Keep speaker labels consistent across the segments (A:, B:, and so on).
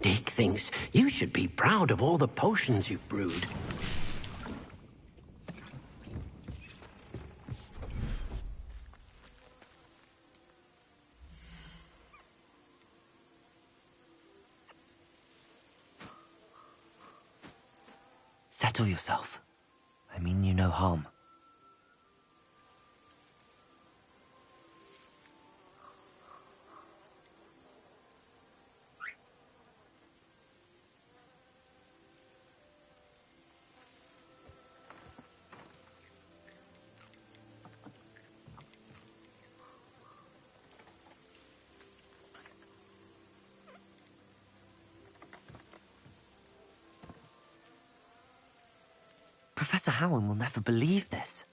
A: Dick thinks you should be proud of all the potions you've brewed.
B: Settle yourself. I mean you no harm. Professor Howard will never believe this.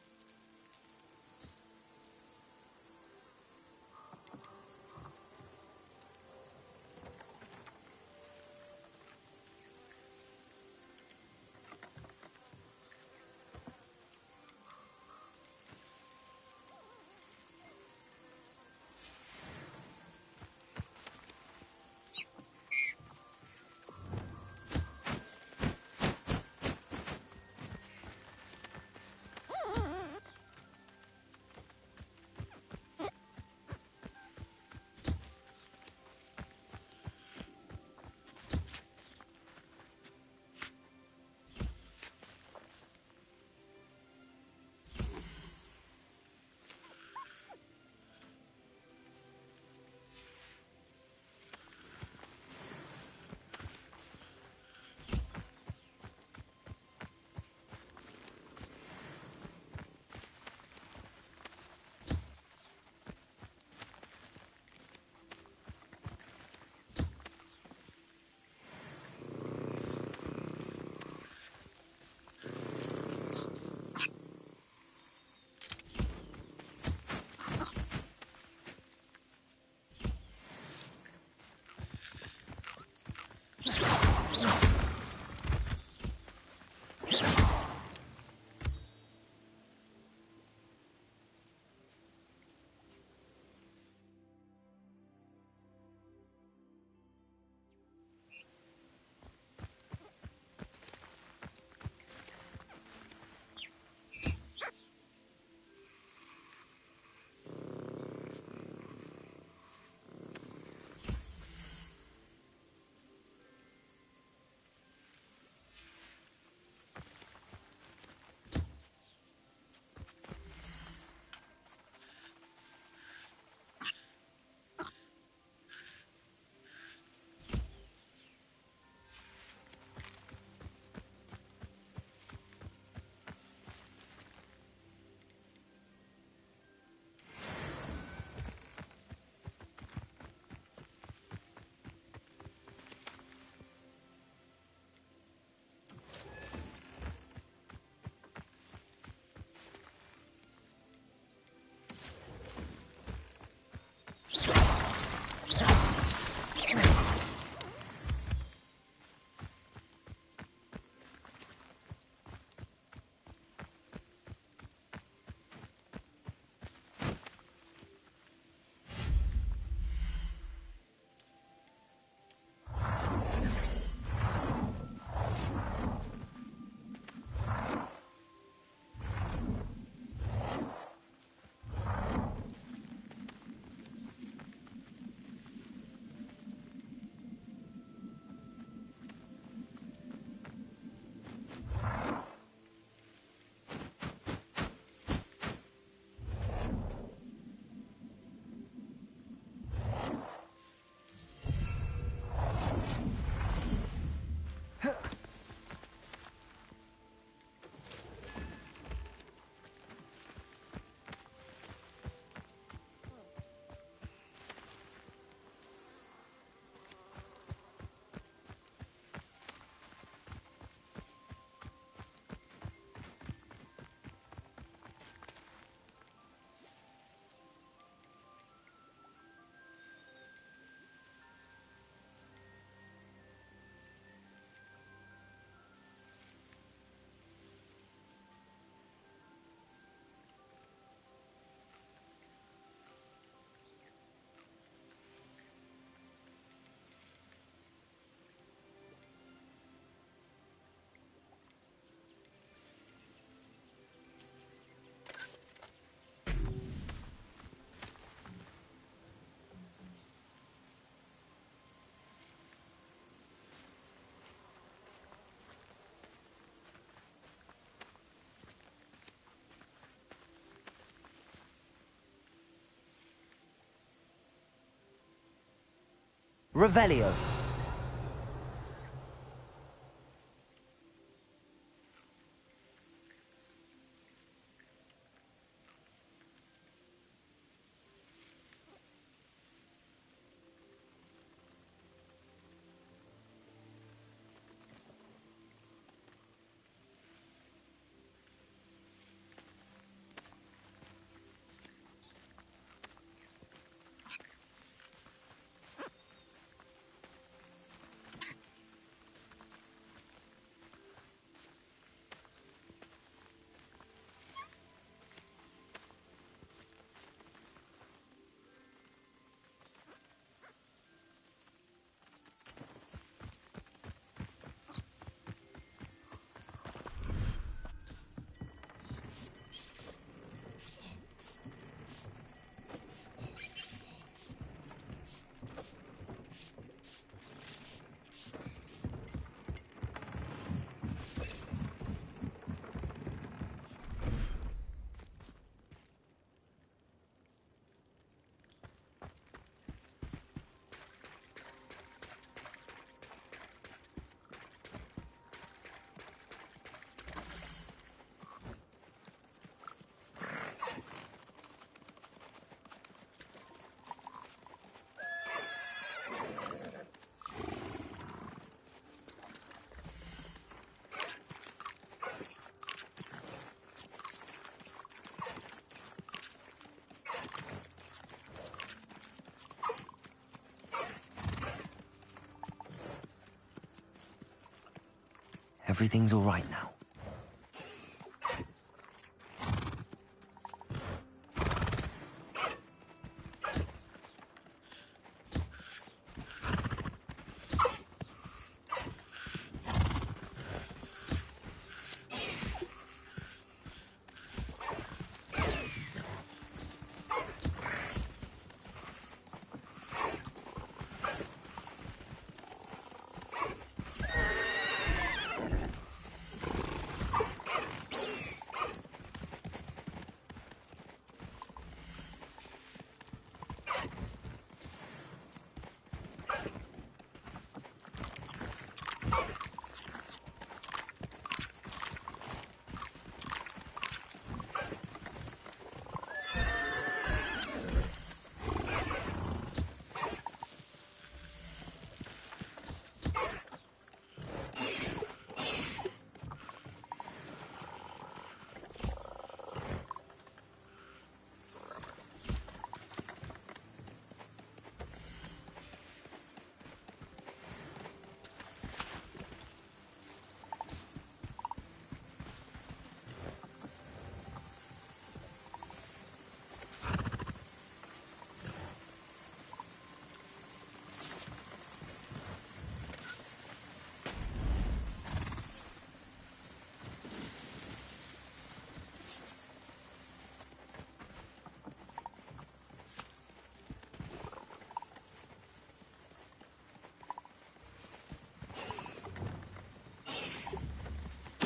B: Revelio. Everything's all right now.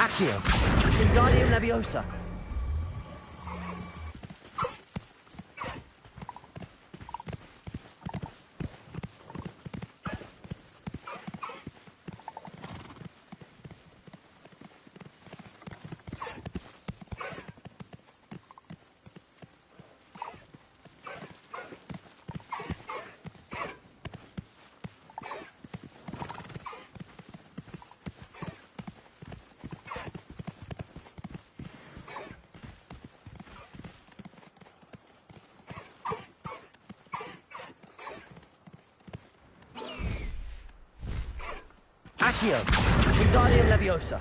B: Accio. Wingardium Leviosa. Accio. Wingardium Leviosa.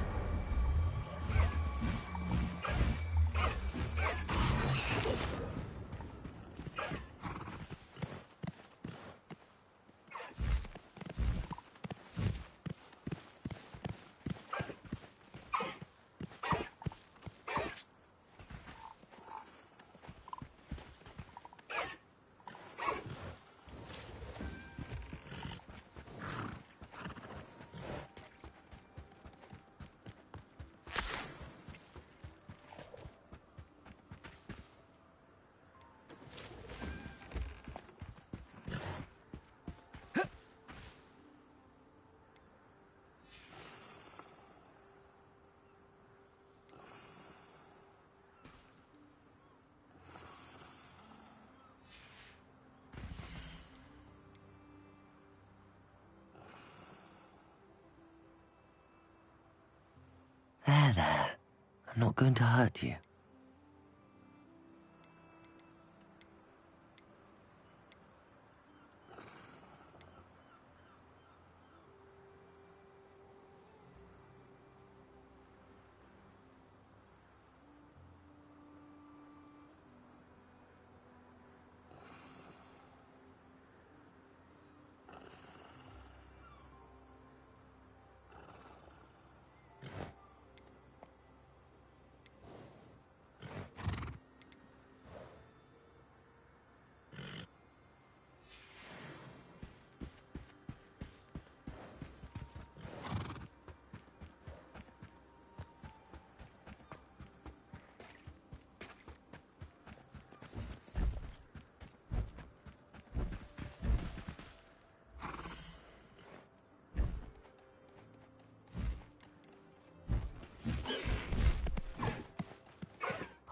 B: There. I'm not going to hurt you.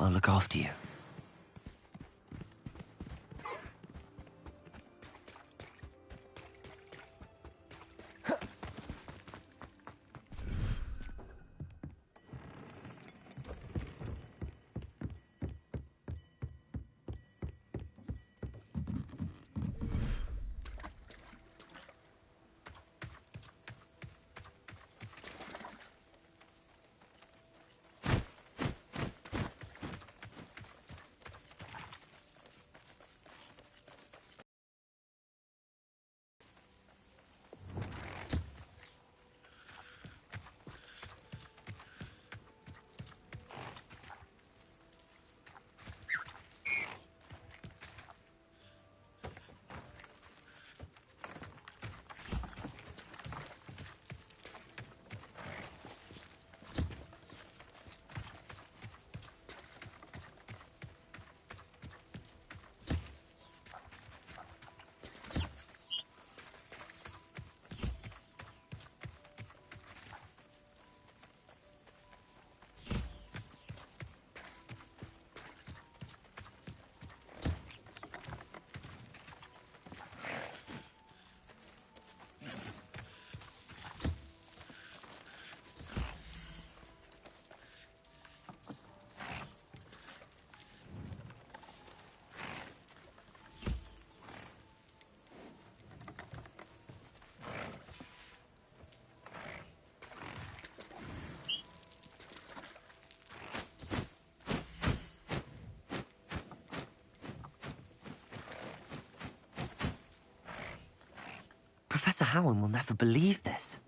B: I'll look after you. Professor Howard will never believe this.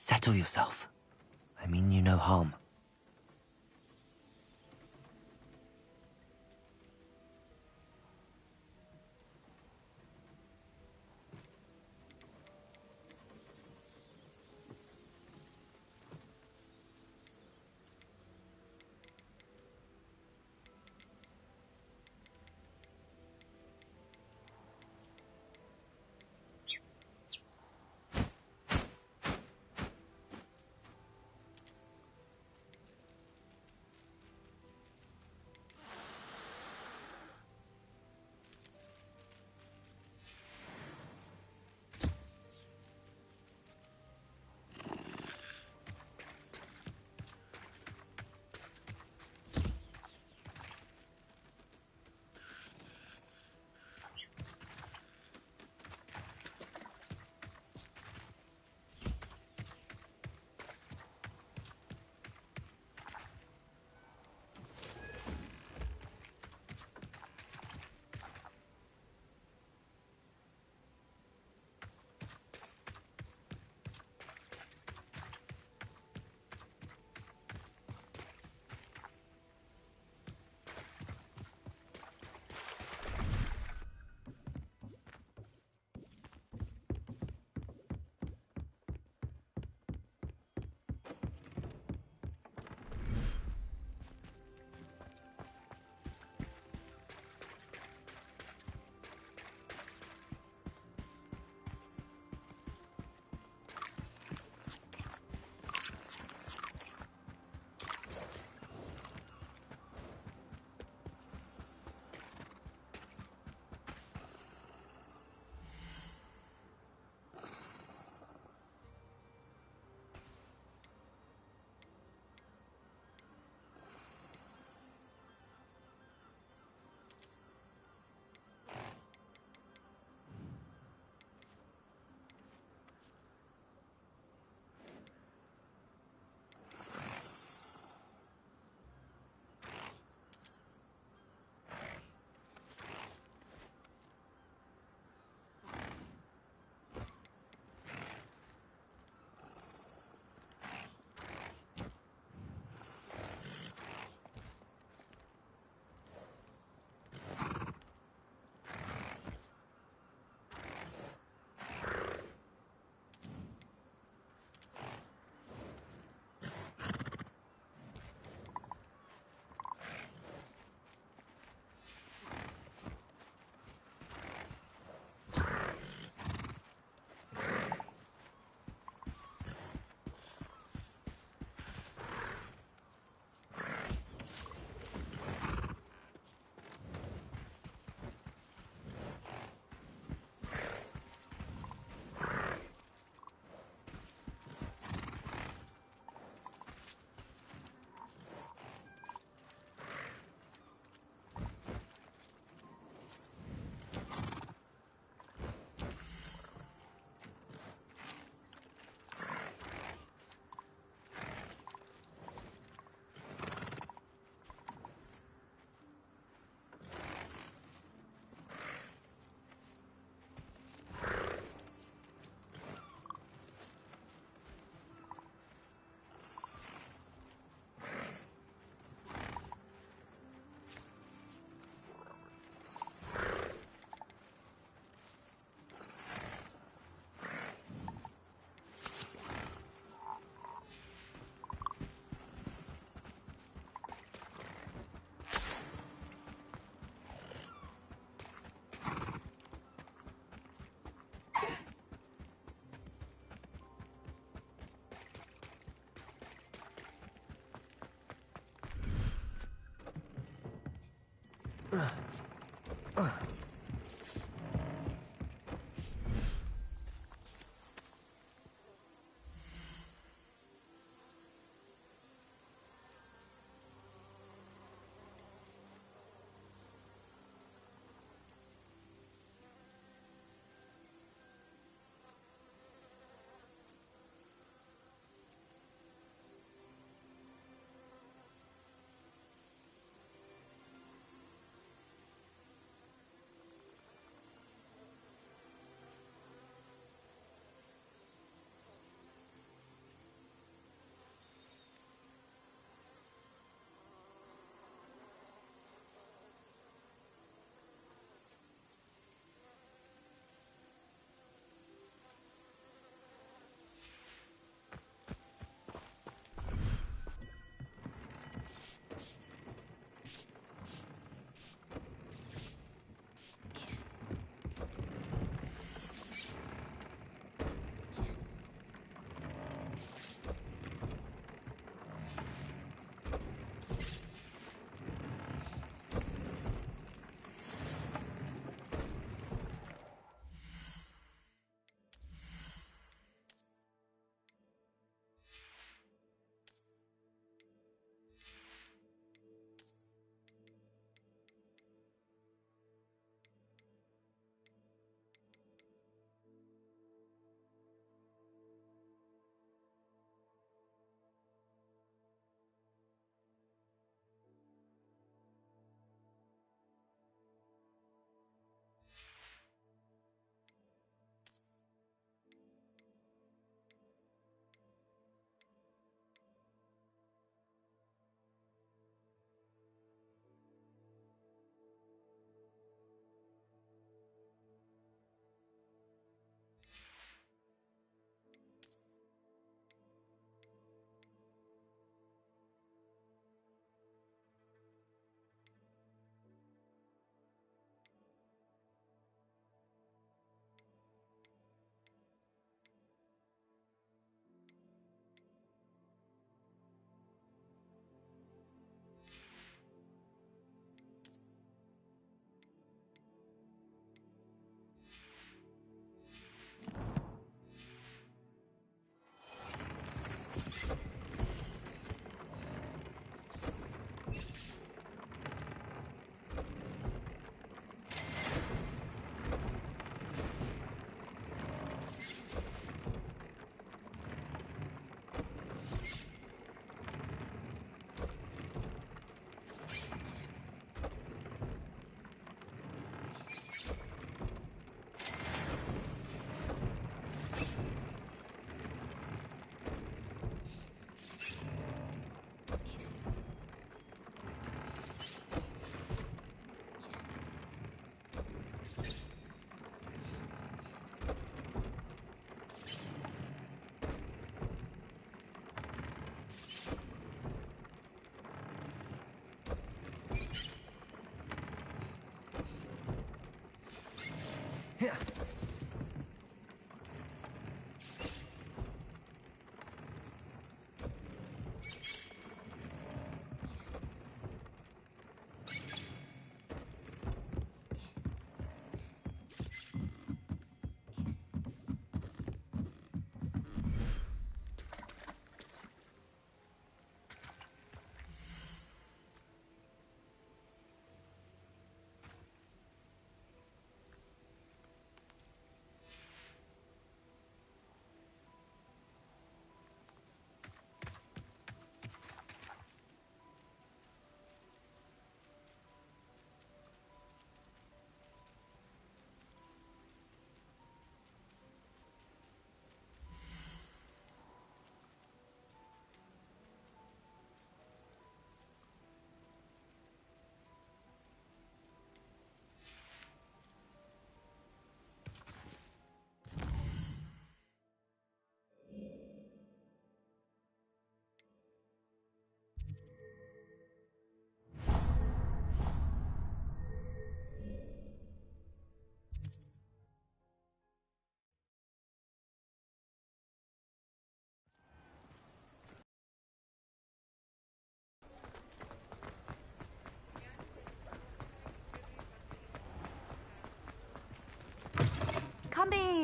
B: Settle yourself. I mean you no harm.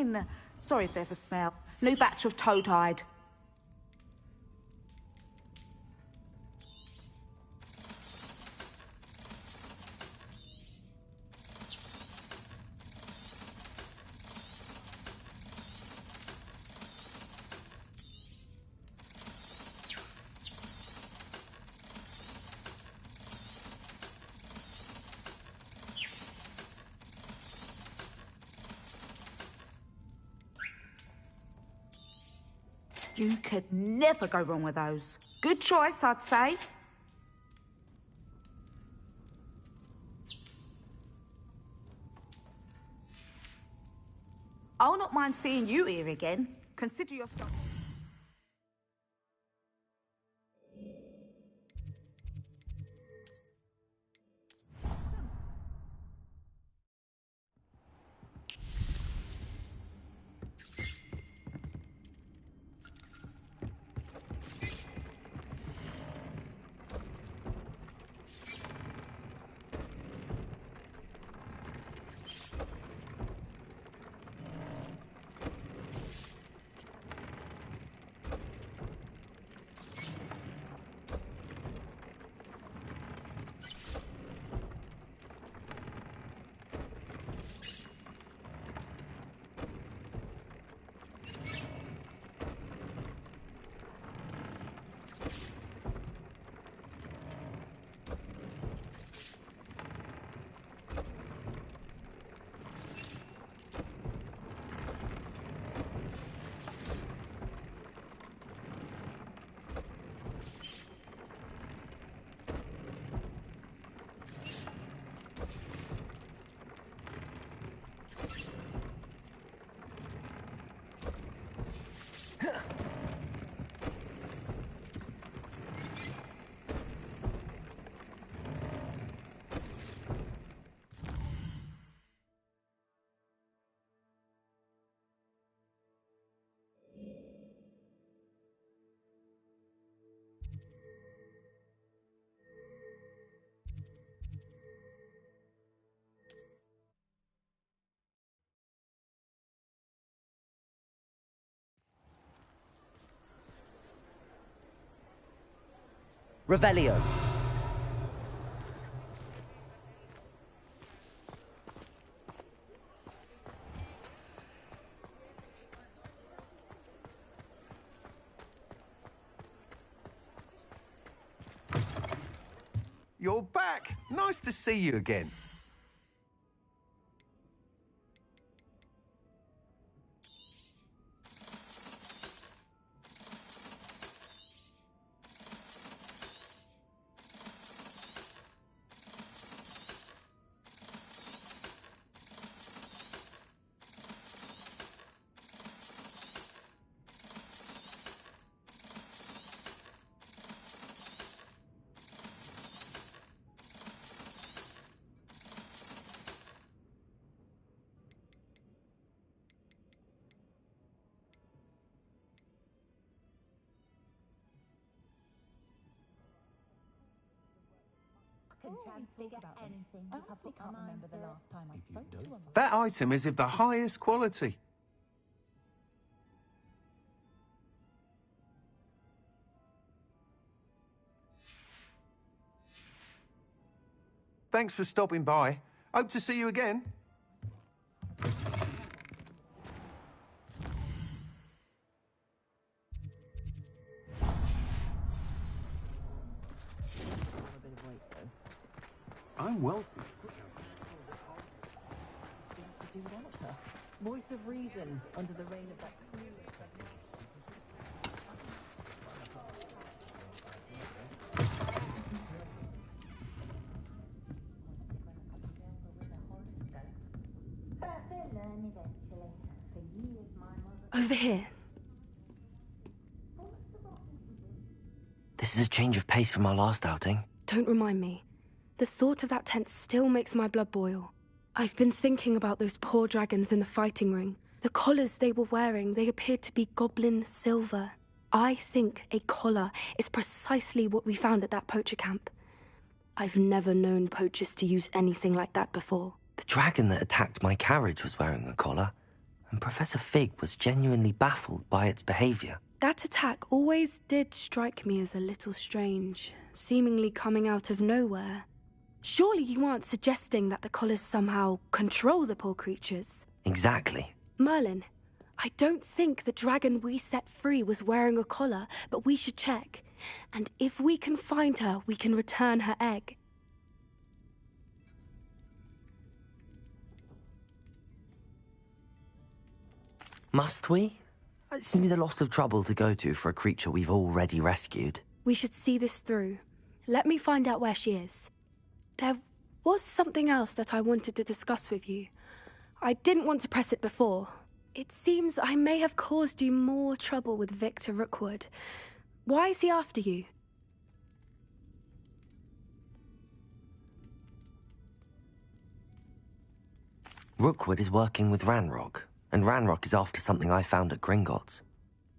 C: in. Sorry if there's a smell. New batch of toad-hide. You could never go wrong with those. Good choice, I'd say. I'll not mind seeing you here again. Consider yourself...
B: Revelio.
D: You're back. Nice to see you again. That item is of the highest quality. Thanks for stopping by. Hope to see you again. I'm well.
E: Voice of reason under the reign of that.
F: Over here.
B: This is a change of pace from our last outing.
F: Don't remind me. The thought of that tent still makes my blood boil. I've been thinking about those poor dragons in the fighting ring. The collars they were wearing, they appeared to be goblin silver. I think a collar is precisely what we found at that poacher camp. I've never known poachers to use anything like that before.
B: The dragon that attacked my carriage was wearing a collar. and Professor Fig was genuinely baffled by its behavior.
F: That attack always did strike me as a little strange, seemingly coming out of nowhere. Surely you aren't suggesting that the collars somehow control the poor creatures?
B: Exactly.
F: Merlin, I don't think the dragon we set free was wearing a collar, but we should check. And if we can find her, we can return her egg.
B: Must we? It seems a lot of trouble to go to for a creature we've already rescued.
F: We should see this through. Let me find out where she is. There was something else that I wanted to discuss with you. I didn't want to press it before. It seems I may have caused you more trouble with Victor Rookwood. Why is he after you?
B: Rookwood is working with Ranrock, and Ranrock is after something I found at Gringotts.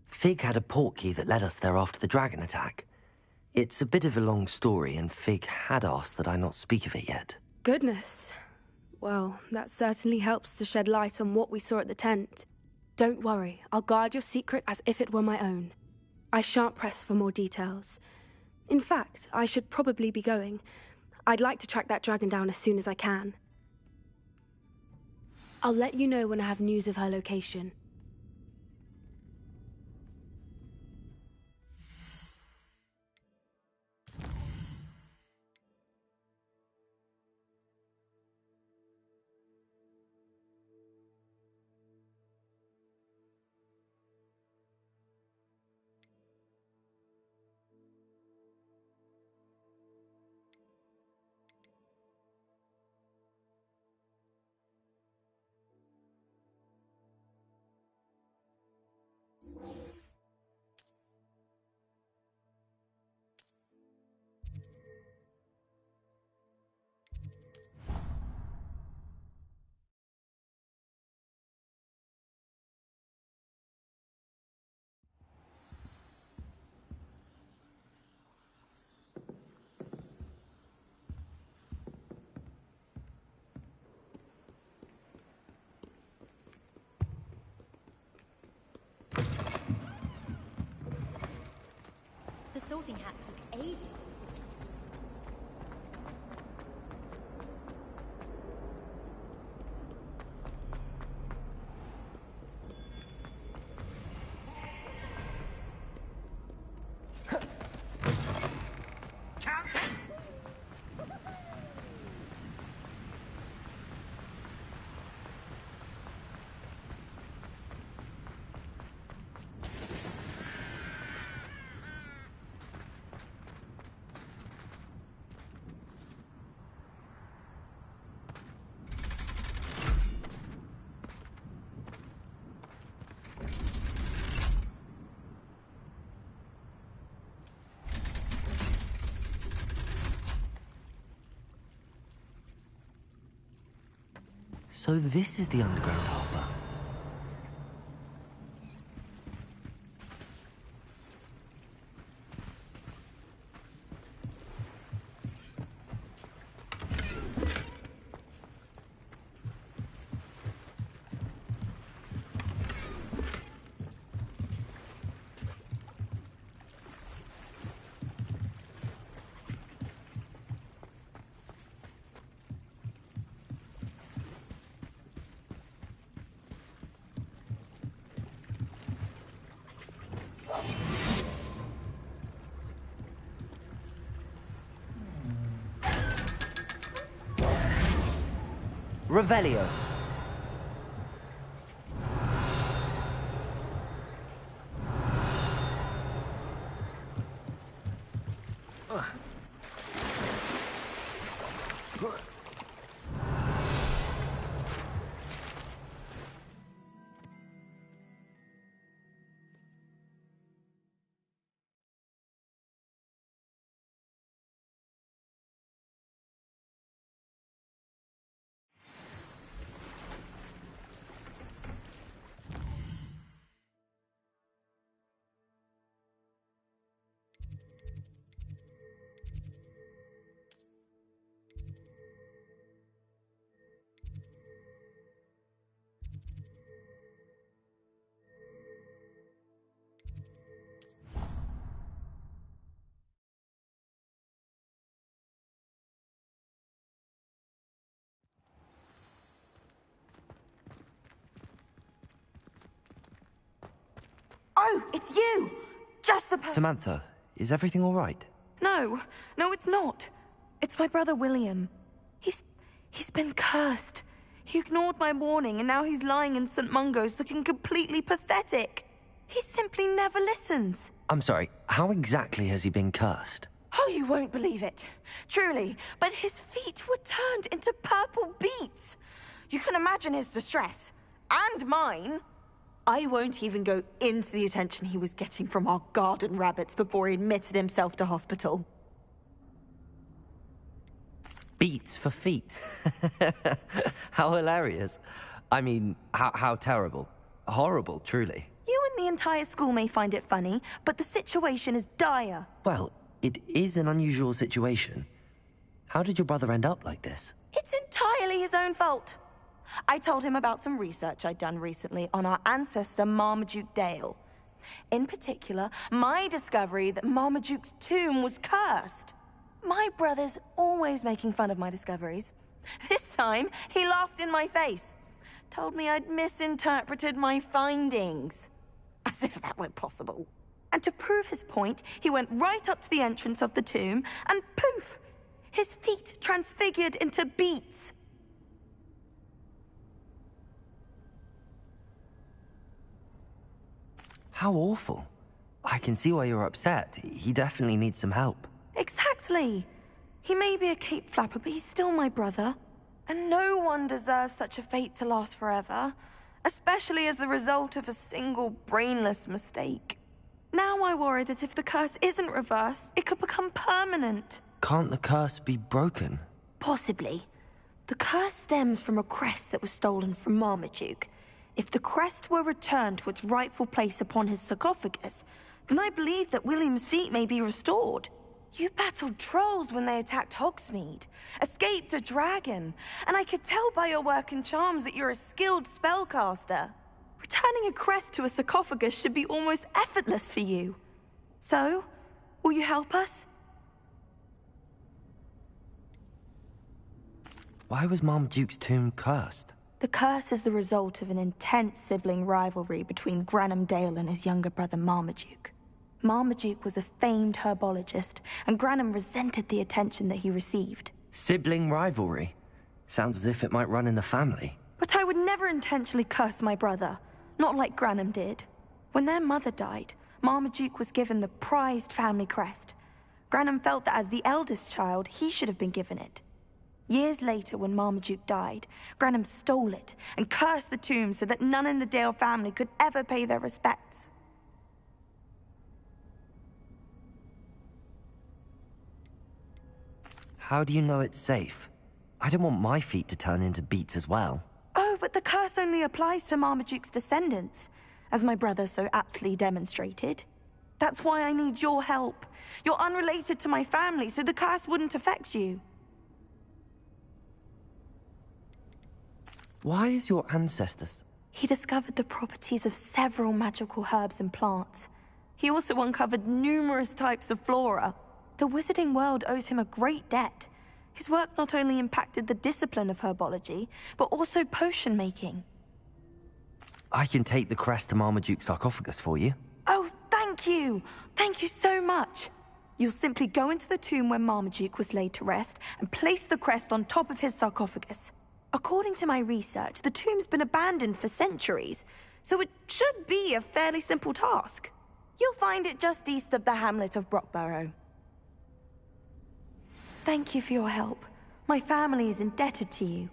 B: Fig had a portkey that led us there after the dragon attack. It's a bit of a long story, and Fig had asked that I not speak of it yet.
F: Goodness. Well, that certainly helps to shed light on what we saw at the tent. Don't worry, I'll guard your secret as if it were my own. I shan't press for more details. In fact, I should probably be going. I'd like to track that dragon down as soon as I can. I'll let you know when I have news of her location.
E: The sorting hat took ages.
B: So this is the underground harbour. Revelio.
G: Oh, it's you! Just the person.
B: Samantha, is everything all right?
G: No, it's not. It's my brother William. He's been cursed. He ignored my warning and now he's lying in St. Mungo's looking completely pathetic. He simply never listens.
B: I'm sorry, how exactly has he been cursed?
G: Oh, you won't believe it. Truly, but his feet were turned into purple beets. You can imagine his distress. And mine. I won't even go into the attention he was getting from our garden rabbits before he admitted himself to hospital.
B: Beats for feet. How hilarious. I mean, how terrible. Horrible, truly.
G: You and the entire school may find it funny, but the situation is dire.
B: Well, it is an unusual situation. How did your brother end up like this?
G: It's entirely his own fault. I told him about some research I'd done recently on our ancestor Marmaduke Dale. In particular, my discovery that Marmaduke's tomb was cursed. My brother's always making fun of my discoveries. This time, he laughed in my face. Told me I'd misinterpreted my findings. As if that were possible. And to prove his point, he went right up to the entrance of the tomb, and poof! His feet transfigured into beets.
B: How awful. I can see why you're upset. He definitely needs some help.
G: Exactly. He may be a cape flapper, but he's still my brother. And no one deserves such a fate to last forever, especially as the result of a single brainless mistake. Now I worry that if the curse isn't reversed, it could become permanent.
B: Can't the curse be broken?
G: Possibly. The curse stems from a crest that was stolen from Marmaduke. If the crest were returned to its rightful place upon his sarcophagus, then I believe that William's feet may be restored. You battled trolls when they attacked Hogsmeade, escaped a dragon, and I could tell by your work and charms that you're a skilled spellcaster. Returning a crest to a sarcophagus should be almost effortless for you. So, will you help us?
B: Why was Marmaduke's tomb cursed?
G: The curse is the result of an intense sibling rivalry between Granham Dale and his younger brother Marmaduke. Marmaduke was a famed herbologist, and Granham resented the attention that he received.
B: Sibling rivalry? Sounds as if it might run in the family.
G: But I would never intentionally curse my brother, not like Granham did. When their mother died, Marmaduke was given the prized family crest. Granham felt that as the eldest child, he should have been given it. Years later, when Marmaduke died, Granham stole it and cursed the tomb so that none in the Dale family could ever pay their respects.
B: How do you know it's safe? I don't want my feet to turn into beets as well.
G: Oh, but the curse only applies to Marmaduke's descendants, as my brother so aptly demonstrated. That's why I need your help. You're unrelated to my family, so the curse wouldn't affect you.
B: Why is your ancestors...
G: He discovered the properties of several magical herbs and plants. He also uncovered numerous types of flora. The wizarding world owes him a great debt. His work not only impacted the discipline of herbology, but also potion making.
B: I can take the crest to Marmaduke's sarcophagus for you.
G: Oh, thank you! Thank you so much! You'll simply go into the tomb where Marmaduke was laid to rest and place the crest on top of his sarcophagus. According to my research, the tomb's been abandoned for centuries, so it should be a fairly simple task. You'll find it just east of the hamlet of Brockborough. Thank you for your help. My family is indebted to you.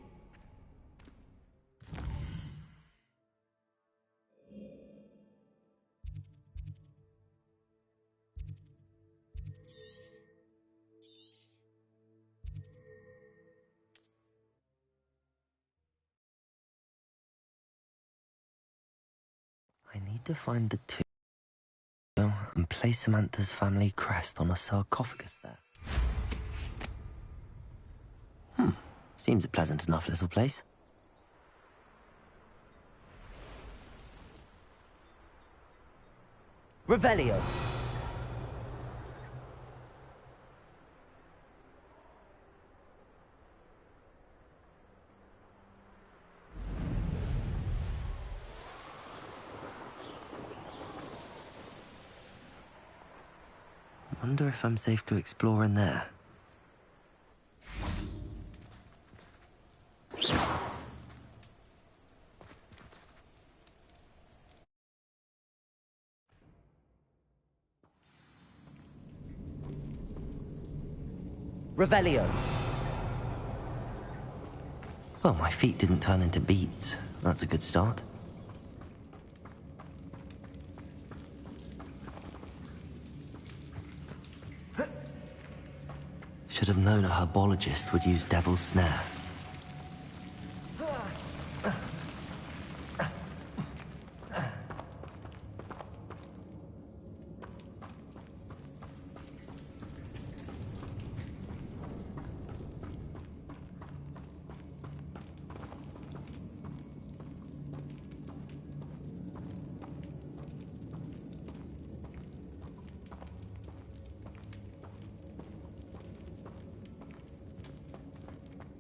B: I need to find the tomb and place Samantha's family crest on a sarcophagus there. Seems a pleasant enough little place. Revelio. Wonder if I'm safe to explore in there.
H: Revelio.
B: Well, my feet didn't turn into beets. That's a good start. Should have known a herbologist would use Devil's Snare.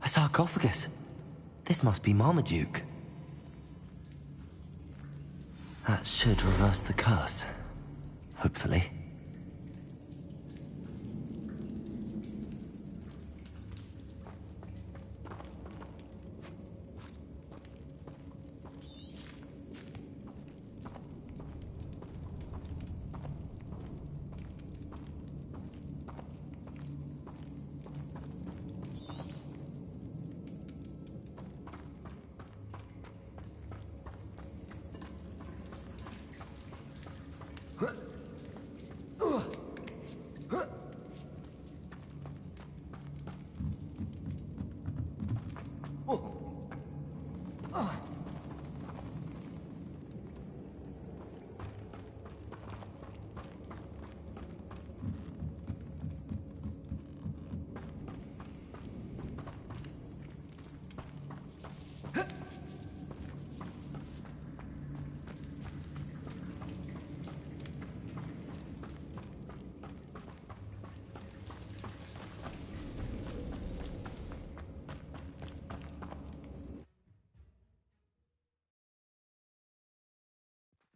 B: A sarcophagus. This must be Marmaduke. That should reverse the curse. Hopefully.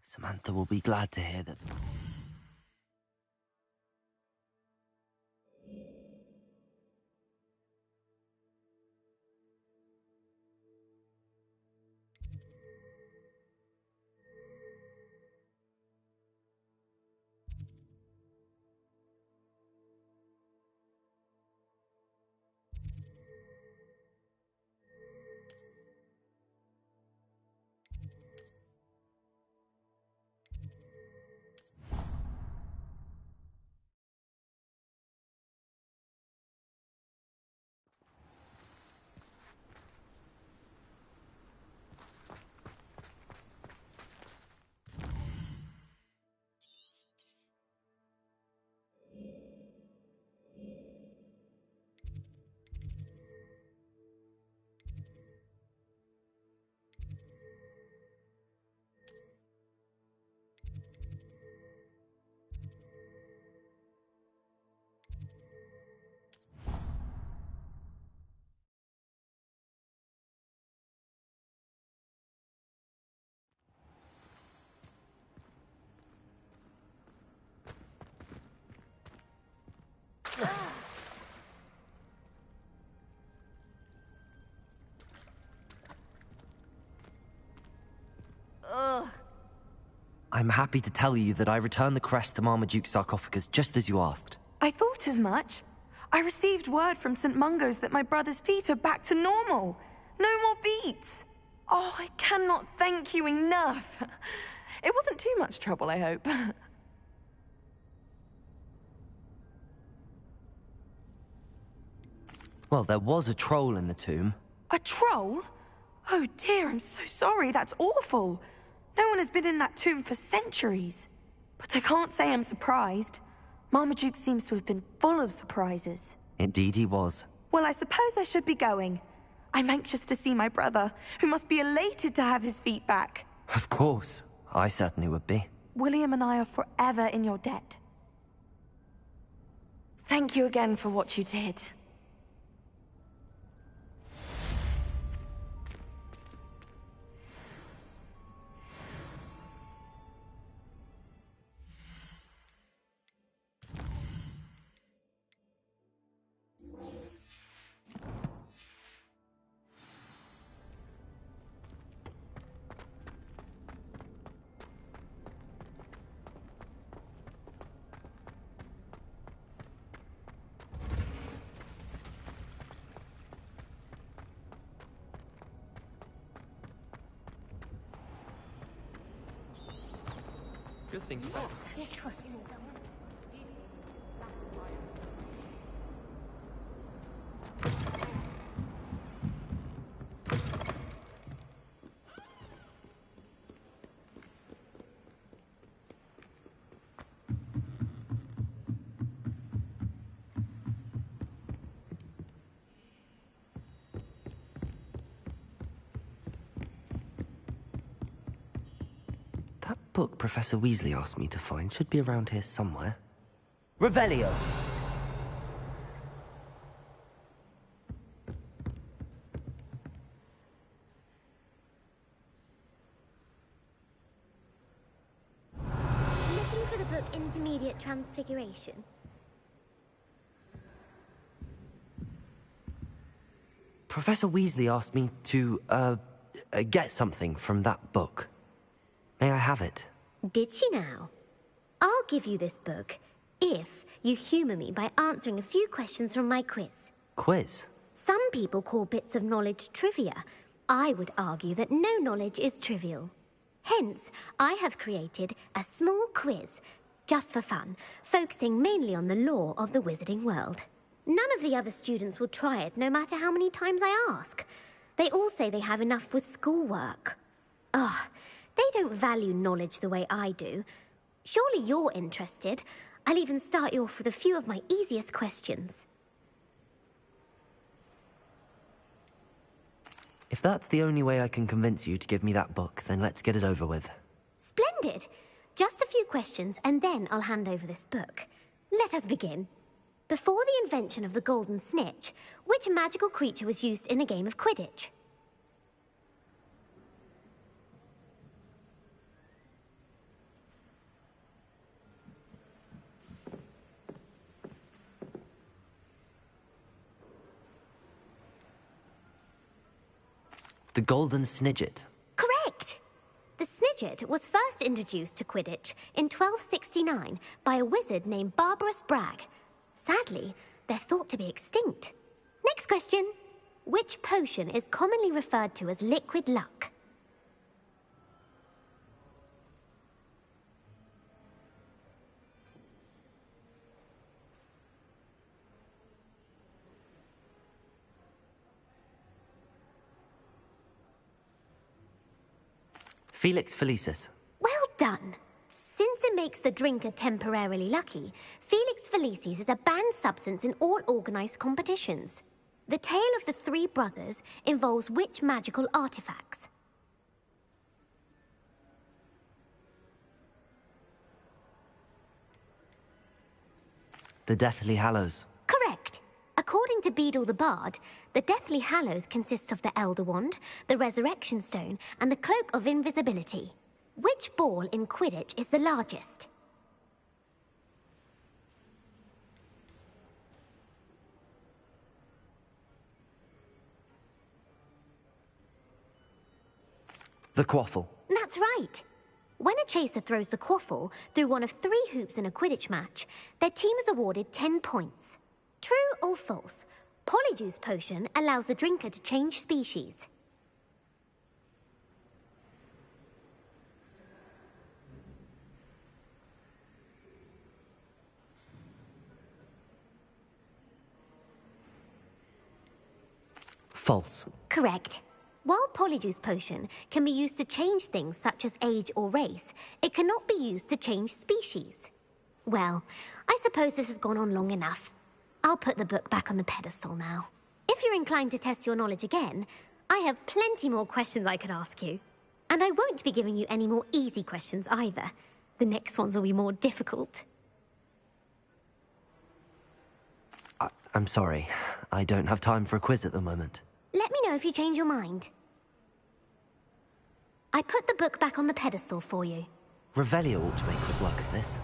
B: Samantha will be glad to hear that. I'm happy to tell you that I returned the crest to Marmaduke's sarcophagus just as you asked.
G: I thought as much. I received word from St. Mungo's that my brother's feet are back to normal. No more beats. Oh, I cannot thank you enough. It wasn't too much trouble, I hope.
B: Well, there was a troll in the tomb.
G: A troll? Oh dear, I'm so sorry. That's awful. No one has been in that tomb for centuries. But I can't say I'm surprised. Marmaduke seems to have been full of surprises.
B: Indeed he was.
G: Well, I suppose I should be going. I'm anxious to see my brother, who must be elated to have his feet back.
B: Of course. I certainly would be.
G: William and I are forever in your debt. Thank you again for what you did.
B: Good thing you better.
E: You trust me, though.
B: That book Professor Weasley asked me to find should be around here somewhere. Revelio!
E: Looking for the book Intermediate Transfiguration.
B: Professor Weasley asked me to, get something from that book. May I have it?
E: Did she now? I'll give you this book if you humour me by answering a few questions from my quiz.
B: Quiz?
E: Some people call bits of knowledge trivia. I would argue that no knowledge is trivial. Hence, I have created a small quiz, just for fun, focusing mainly on the lore of the wizarding world. None of the other students will try it, no matter how many times I ask. They all say they have enough with schoolwork. Ugh, they don't value knowledge the way I do. Surely you're interested. I'll even start you off with a few of my easiest questions.
B: If that's the only way I can convince you to give me that book, then let's get it over with.
E: Splendid! Just a few questions, and then I'll hand over this book. Let us begin. Before the invention of the golden snitch, which magical creature was used in a game of Quidditch?
B: The Golden Snidget.
E: Correct! The Snidget was first introduced to Quidditch in 1269 by a wizard named Barbarous Bragg. Sadly, they're thought to be extinct. Next question. Which potion is commonly referred to as liquid luck?
B: Felix Felicis.
E: Well done! Since it makes the drinker temporarily lucky, Felix Felicis is a banned substance in all organised competitions. The tale of the three brothers involves which magical artifacts?
B: The Deathly Hallows.
E: Correct. According to Beedle the Bard, the Deathly Hallows consists of the Elder Wand, the Resurrection Stone, and the Cloak of Invisibility. Which ball in Quidditch is the largest?
B: The Quaffle.
E: That's right. When a chaser throws the quaffle through one of 3 hoops in a Quidditch match, their team is awarded 10 points. True or false? Polyjuice Potion allows the drinker to change species.
B: False.
E: Correct. While Polyjuice Potion can be used to change things such as age or race, it cannot be used to change species. Well, I suppose this has gone on long enough. I'll put the book back on the pedestal now. If you're inclined to test your knowledge again, I have plenty more questions I could ask you. And I won't be giving you any more easy questions either. The next ones will be more difficult.
B: I'm sorry. I don't have time for a quiz at the moment.
E: Let me know if you change your mind. I put the book back on the pedestal for you.
B: Revelio ought to make quick work of this.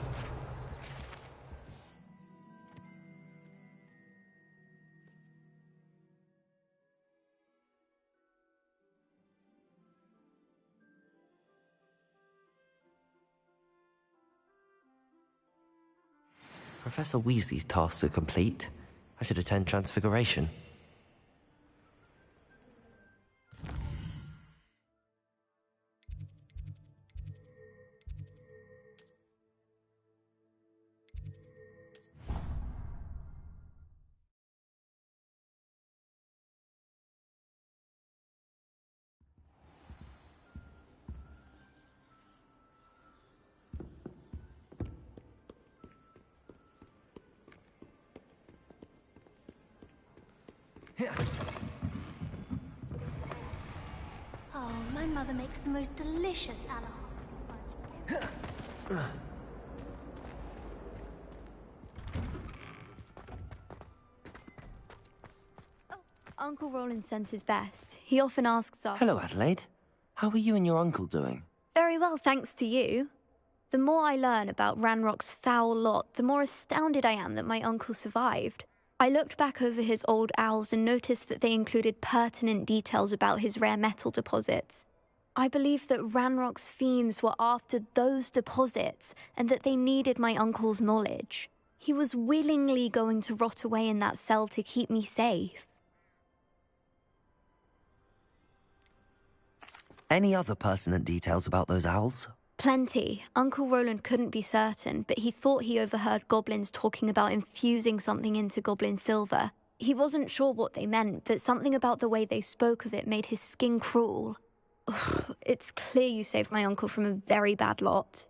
B: Professor Weasley's tasks are complete. I should attend Transfiguration.
E: Oh, my mother makes the most delicious alcohol.
H: Uncle Roland sends his best. He often asks us...
B: Hello, Adelaide. How are you and your uncle doing?
H: Very well, thanks to you. The more I learn about Ranrock's foul lot, the more astounded I am that my uncle survived. I looked back over his old owls and noticed that they included pertinent details about his rare metal deposits. I believe that Ranrock's fiends were after those deposits and that they needed my uncle's knowledge. He was willingly going to rot away in that cell to keep me safe.
B: Any other pertinent details about those owls?
H: Plenty. Uncle Roland couldn't be certain, but he thought he overheard goblins talking about infusing something into goblin silver. He wasn't sure what they meant, but something about the way they spoke of it made his skin crawl. Ugh, it's clear you saved my uncle from a very bad lot.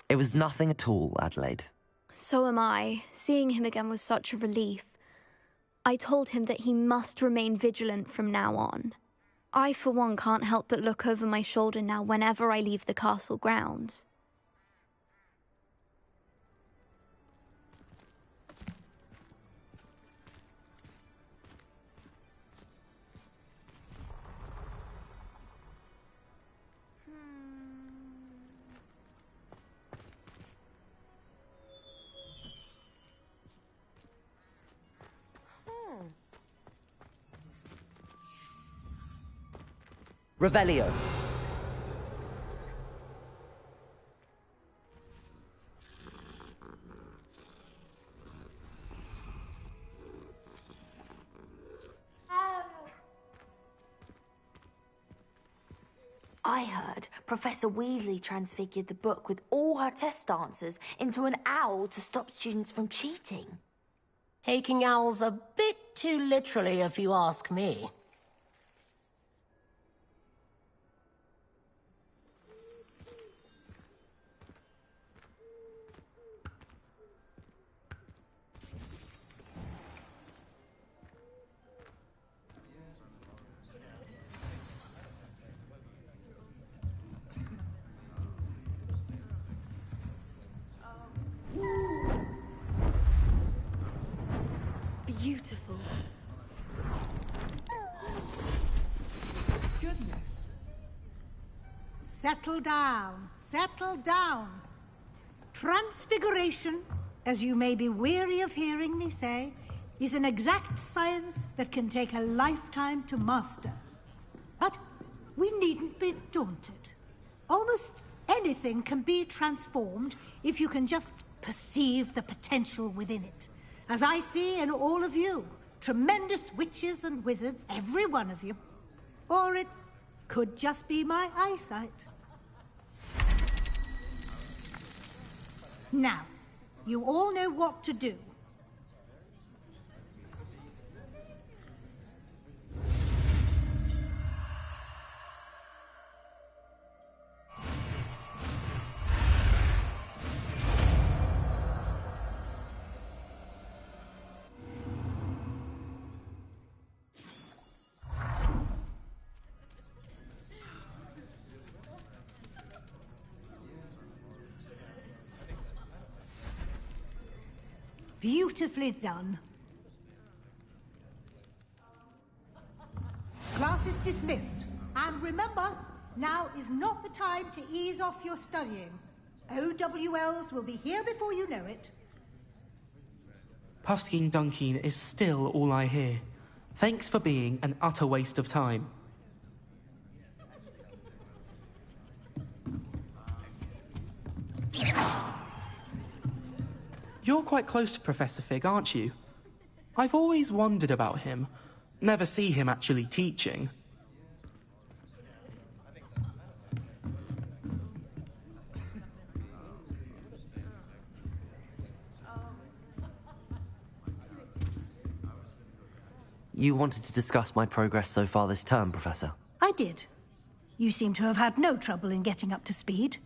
B: It was nothing at all, Adelaide.
H: So am I. Seeing him again was such a relief. I told him that he must remain vigilant from now on. I, for one, can't help but look over my shoulder now whenever I leave the castle grounds.
B: Revelio.
G: I heard Professor Weasley transfigured the book with all her test answers into an owl to stop students from cheating.
A: Taking owls a bit too literally, if you ask me.
F: Beautiful.
I: Goodness. Settle down. Settle down. Transfiguration, as you may be weary of hearing me say, is an exact science that can take a lifetime to master. But we needn't be daunted. Almost anything can be transformed if you can just perceive the potential within it. As I see in all of you, tremendous witches and wizards, every one of you. Or it could just be my eyesight. Now, you all know what to do. Beautifully done. Class is dismissed. And remember, now is not the time to ease off your studying. OWLs will be here before you know it.
J: Puffskein Dunkeen is still all I hear. Thanks for being an utter waste of time. You're quite close to Professor Fig, aren't you? I've always wondered about him. Never see him actually teaching.
B: You wanted to discuss my progress so far this term, Professor?
I: I did. You seem to have had no trouble in getting up to speed.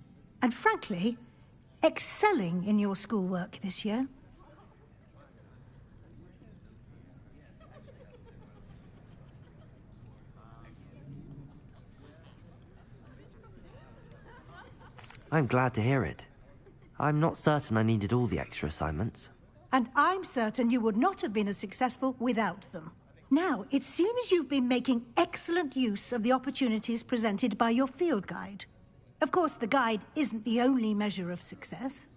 I: And frankly, excelling in your schoolwork this year.
B: I'm glad to hear it. I'm not certain I needed all the extra assignments.
I: And I'm certain you would not have been as successful without them. Now, it seems you've been making excellent use of the opportunities presented by your field guide. Of course, the guide isn't the only measure of success.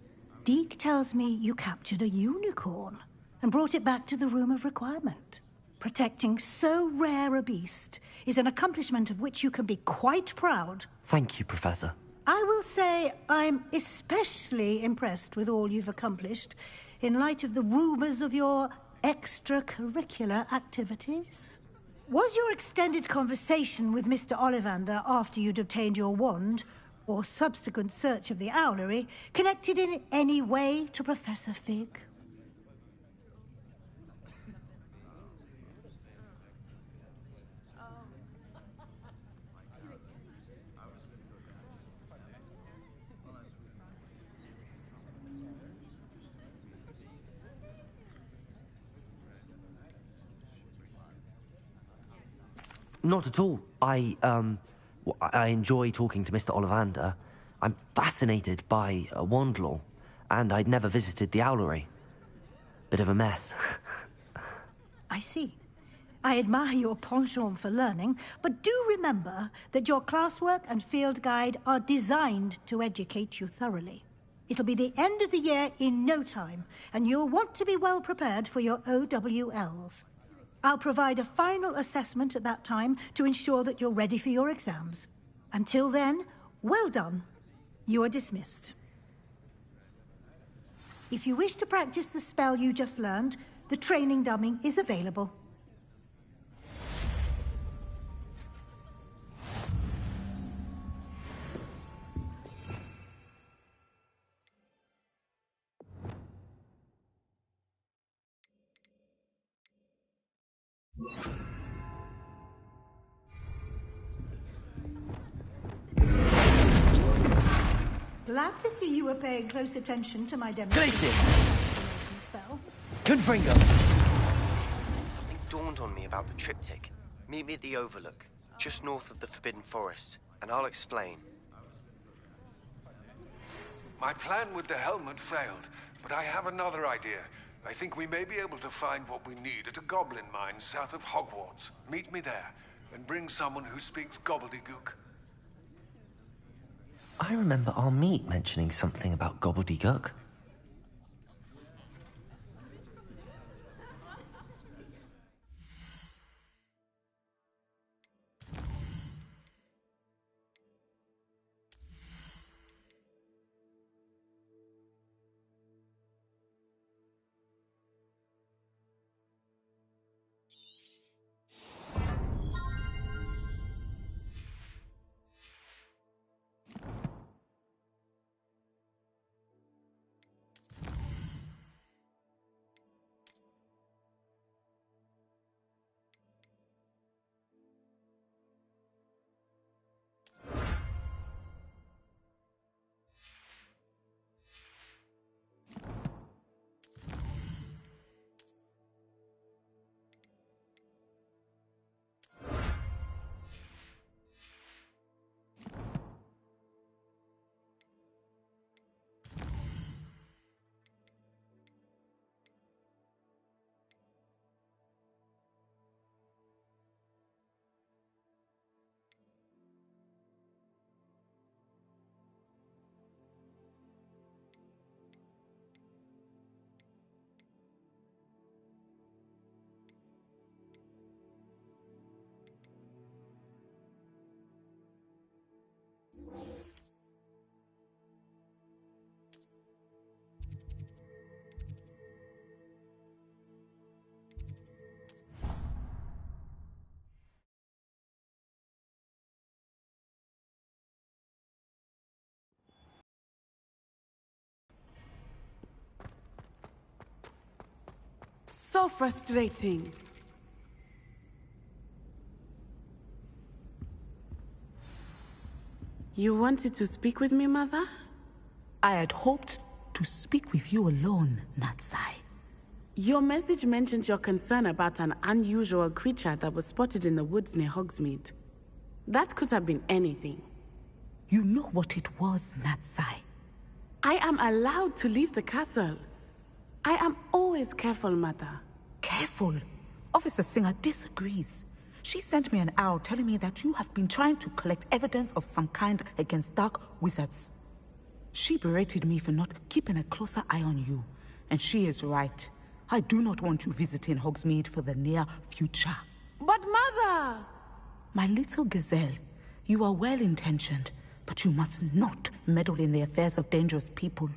I: Deke tells me you captured a unicorn and brought it back to the Room of Requirement. Protecting so rare a beast is an accomplishment of which you can be quite proud.
B: Thank you, Professor.
I: I will say I'm especially impressed with all you've accomplished in light of the rumors of your extracurricular activities. Was your extended conversation with Mr. Ollivander after you'd obtained your wand, or subsequent search of the owlery, connected in any way to Professor Fig?
B: Not at all. I enjoy talking to Mr. Ollivander. I'm fascinated by wand law, and I'd never visited the owlery. Bit of a mess.
I: I see. I admire your penchant for learning, but do remember that your classwork and field guide are designed to educate you thoroughly. It'll be the end of the year in no time, and you'll want to be well prepared for your OWLs. I'll provide a final assessment at that time to ensure that you're ready for your exams. Until then, well done. You are dismissed. If you wish to practice the spell you just learned, the training dummy is available. Glad to see you were paying close attention to my demonstration.
B: Glacis!
I: Spell.
B: Confringo!
K: Something dawned on me about the triptych. Meet me at the Overlook, just north of the Forbidden Forest, and I'll explain.
L: My plan with the helmet failed, but I have another idea. I think we may be able to find what we need at a goblin mine south of Hogwarts. Meet me there, and bring someone who speaks gobbledygook.
B: I remember our meet mentioning something about gobbledygook.
M: So frustrating. You wanted to speak with me, Mother?
C: I had hoped to speak with you alone, Natsai.
M: Your message mentioned your concern about an unusual creature that was spotted in the woods near Hogsmeade. That could have been anything.
C: You know what it was, Natsai.
M: I am allowed to leave the castle. I am always careful, Mother.
C: Careful? Officer Singer disagrees. She sent me an owl telling me that you have been trying to collect evidence of some kind against dark wizards. She berated me for not keeping a closer eye on you. And she is right. I do not want you visiting Hogsmeade for the near future.
M: But Mother!
C: My little gazelle, you are well-intentioned, but you must not meddle in the affairs of dangerous people.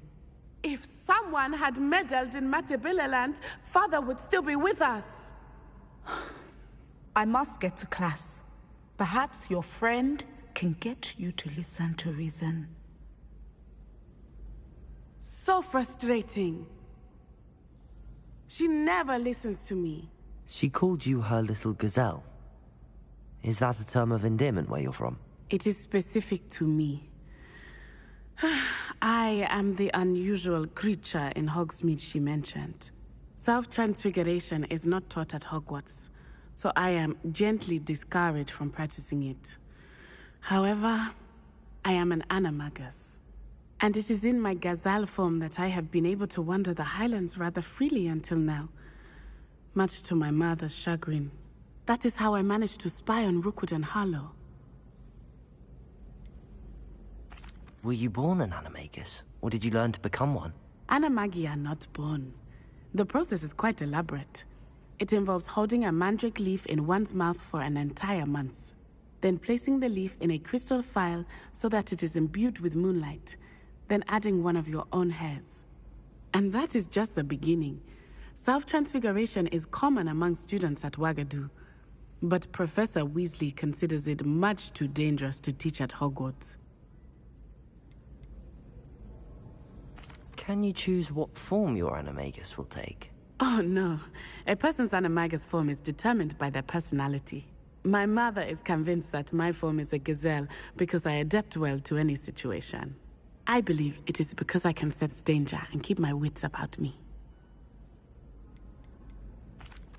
M: If someone had meddled in Matabeleland, Father would still be with us.
C: I must get to class. Perhaps your friend can get you to listen to reason.
M: So frustrating. She never listens to me.
B: She called you her little gazelle. Is that a term of endearment where you're from?
M: It is specific to me. I am the unusual creature in Hogsmeade she mentioned. Self-transfiguration is not taught at Hogwarts, so I am gently discouraged from practicing it. However, I am an animagus, and it is in my gazelle form that I have been able to wander the Highlands rather freely until now, much to my mother's chagrin. That is how I managed to spy on Rookwood and Harlow.
B: Were you born an animagus, or did you learn to become one?
M: Animagi are not born. The process is quite elaborate. It involves holding a mandrake leaf in one's mouth for an entire month, then placing the leaf in a crystal phial so that it is imbued with moonlight, then adding one of your own hairs. And that is just the beginning. Self-transfiguration is common among students at Wagadu, but Professor Weasley considers it much too dangerous to teach at Hogwarts.
B: Can you choose what form your animagus will take?
M: Oh no, a person's animagus form is determined by their personality. My mother is convinced that my form is a gazelle because I adapt well to any situation. I believe it is because I can sense danger and keep my wits about me.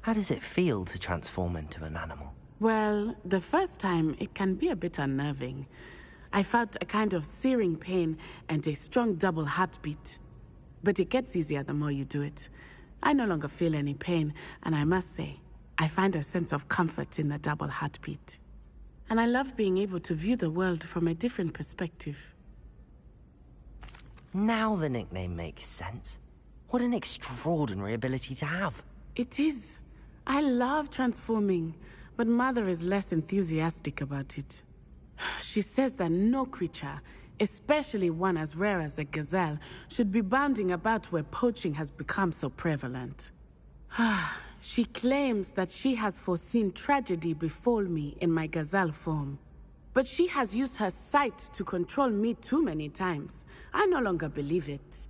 B: How does it feel to transform into an animal?
M: Well, the first time it can be a bit unnerving. I felt a kind of searing pain and a strong double heartbeat. But it gets easier the more you do it. I no longer feel any pain, and I must say, I find a sense of comfort in the double heartbeat. And I love being able to view the world from a different perspective.
B: Now the nickname makes sense. What an extraordinary ability to have.
M: It is. I love transforming, but Mother is less enthusiastic about it. She says that no creature, especially one as rare as a gazelle, should be bounding about where poaching has become so prevalent. She claims that she has foreseen tragedy befall me in my gazelle form. But she has used her sight to control me too many times. I no longer believe it.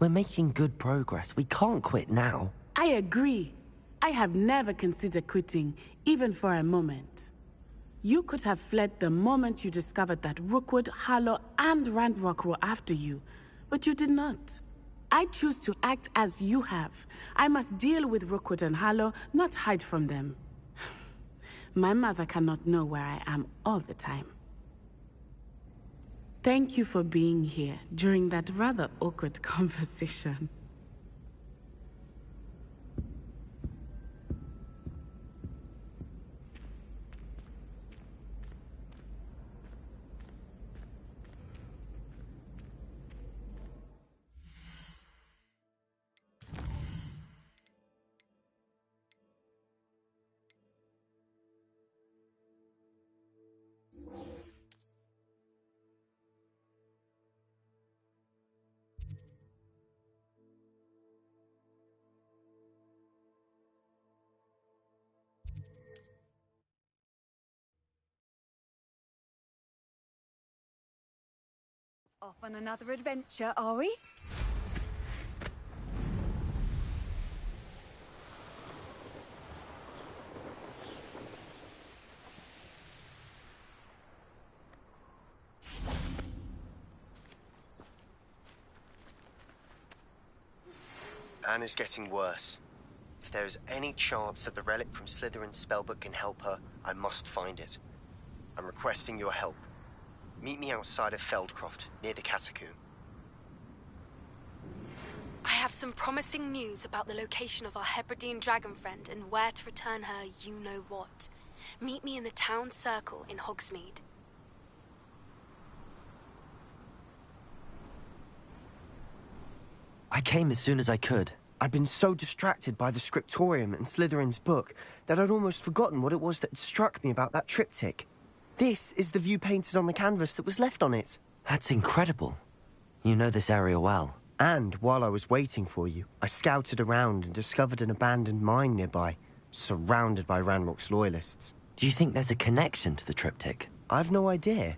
B: We're making good progress. We can't quit now.
M: I agree. I have never considered quitting, even for a moment. You could have fled the moment you discovered that Rookwood, Harlow, and Ranrock were after you, but you did not. I choose to act as you have. I must deal with Rookwood and Harlow, not hide from them. My mother cannot know where I am all the time. Thank you for being here during that rather awkward conversation.
N: Off on another adventure, are we?
K: Anne is getting worse. If there is any chance that the relic from Slytherin's spellbook can help her, I must find it. I'm requesting your help. Meet me outside of Feldcroft, near the Catacomb.
F: I have some promising news about the location of our Hebridean dragon friend and where to return her you-know-what. Meet me in the town circle in Hogsmeade.
B: I came as soon as I could.
K: I'd been so distracted by the scriptorium and Slytherin's book that I'd almost forgotten what it was that struck me about that triptych. This is the view painted on the canvas that was left on it.
B: That's incredible. You know this area well.
K: And while I was waiting for you, I scouted around and discovered an abandoned mine nearby, surrounded by Ranrock's loyalists.
B: Do you think there's a connection to the triptych?
K: I've no idea,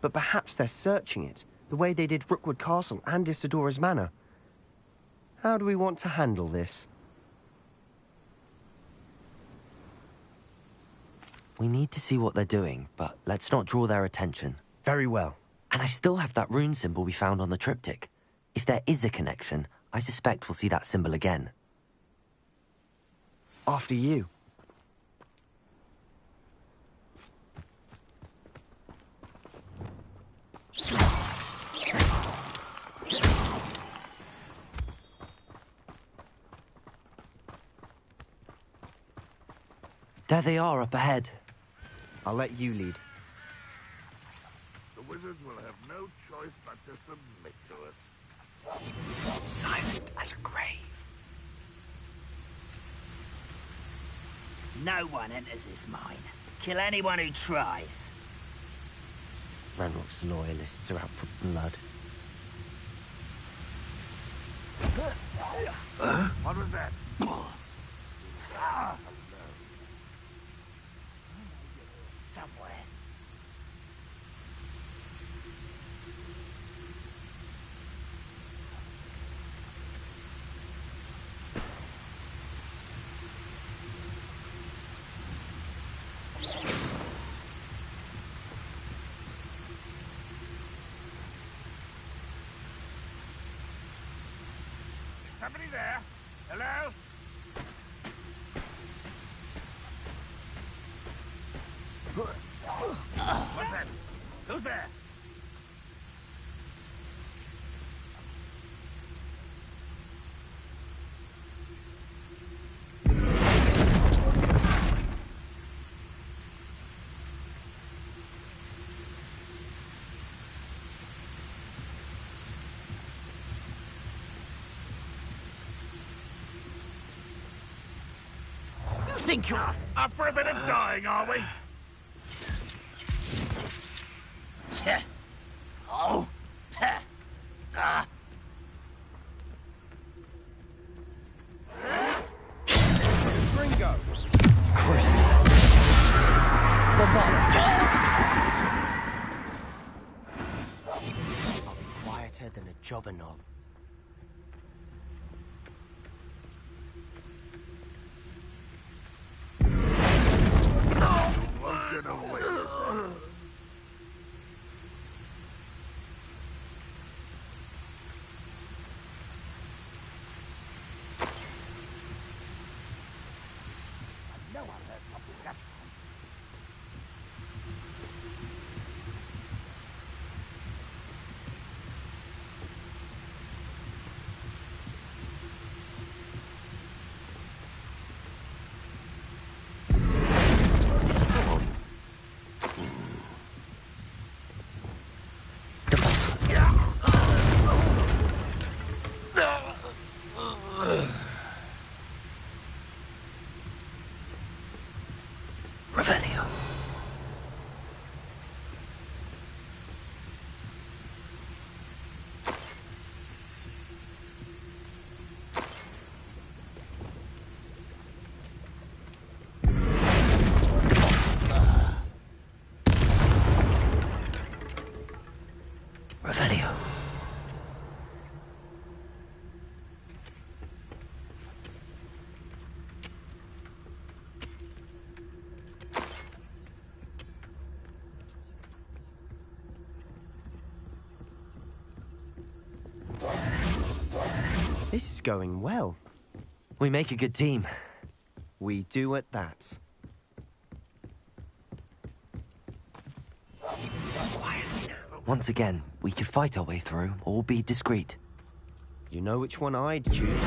K: but perhaps they're searching it, the way they did Rookwood Castle and Isidora's Manor. How do we want to handle this?
B: We need to see what they're doing, but let's not draw their attention.
K: Very well.
B: And I still have that rune symbol we found on the triptych. If there is a connection, I suspect we'll see that symbol again.
K: After you.
B: There they are, up ahead.
K: I'll let you lead.
O: The wizards will have no choice but to submit to us.
B: Silent as a grave.
P: No one enters this mine. Kill anyone who tries.
K: Ranrock's loyalists are out for blood.
O: What was that?
P: Somewhere.
O: Somebody there? Hello? What's that? Who's there?
P: Think you're
O: up for a bit of dying, are we?
P: Oh.
K: Gringo!
B: Cruising.
K: I'll be quieter than a jobber knob.
O: Won't get away with that.
P: No one heard something that time.
B: Revelio. Revelio.
K: This is going well.
B: We make a good team.
K: We do at that.
B: Once again, we could fight our way through, or be discreet.
K: You know which one I'd choose.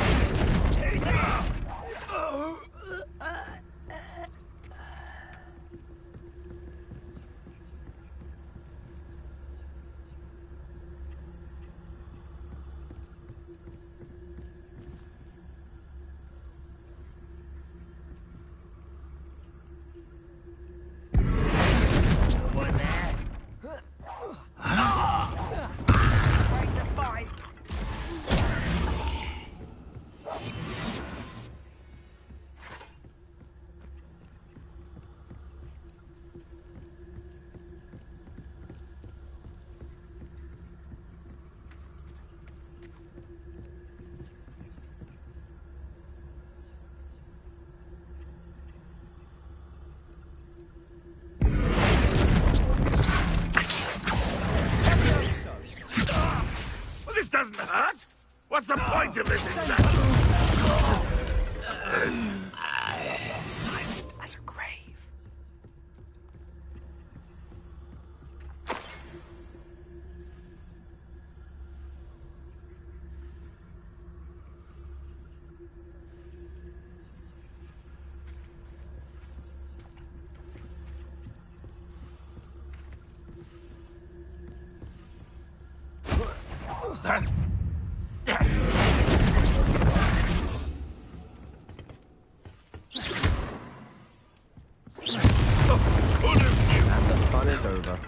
O: Doesn't hurt? What's the point of this exactly?
B: Silent as a grave.
K: Over.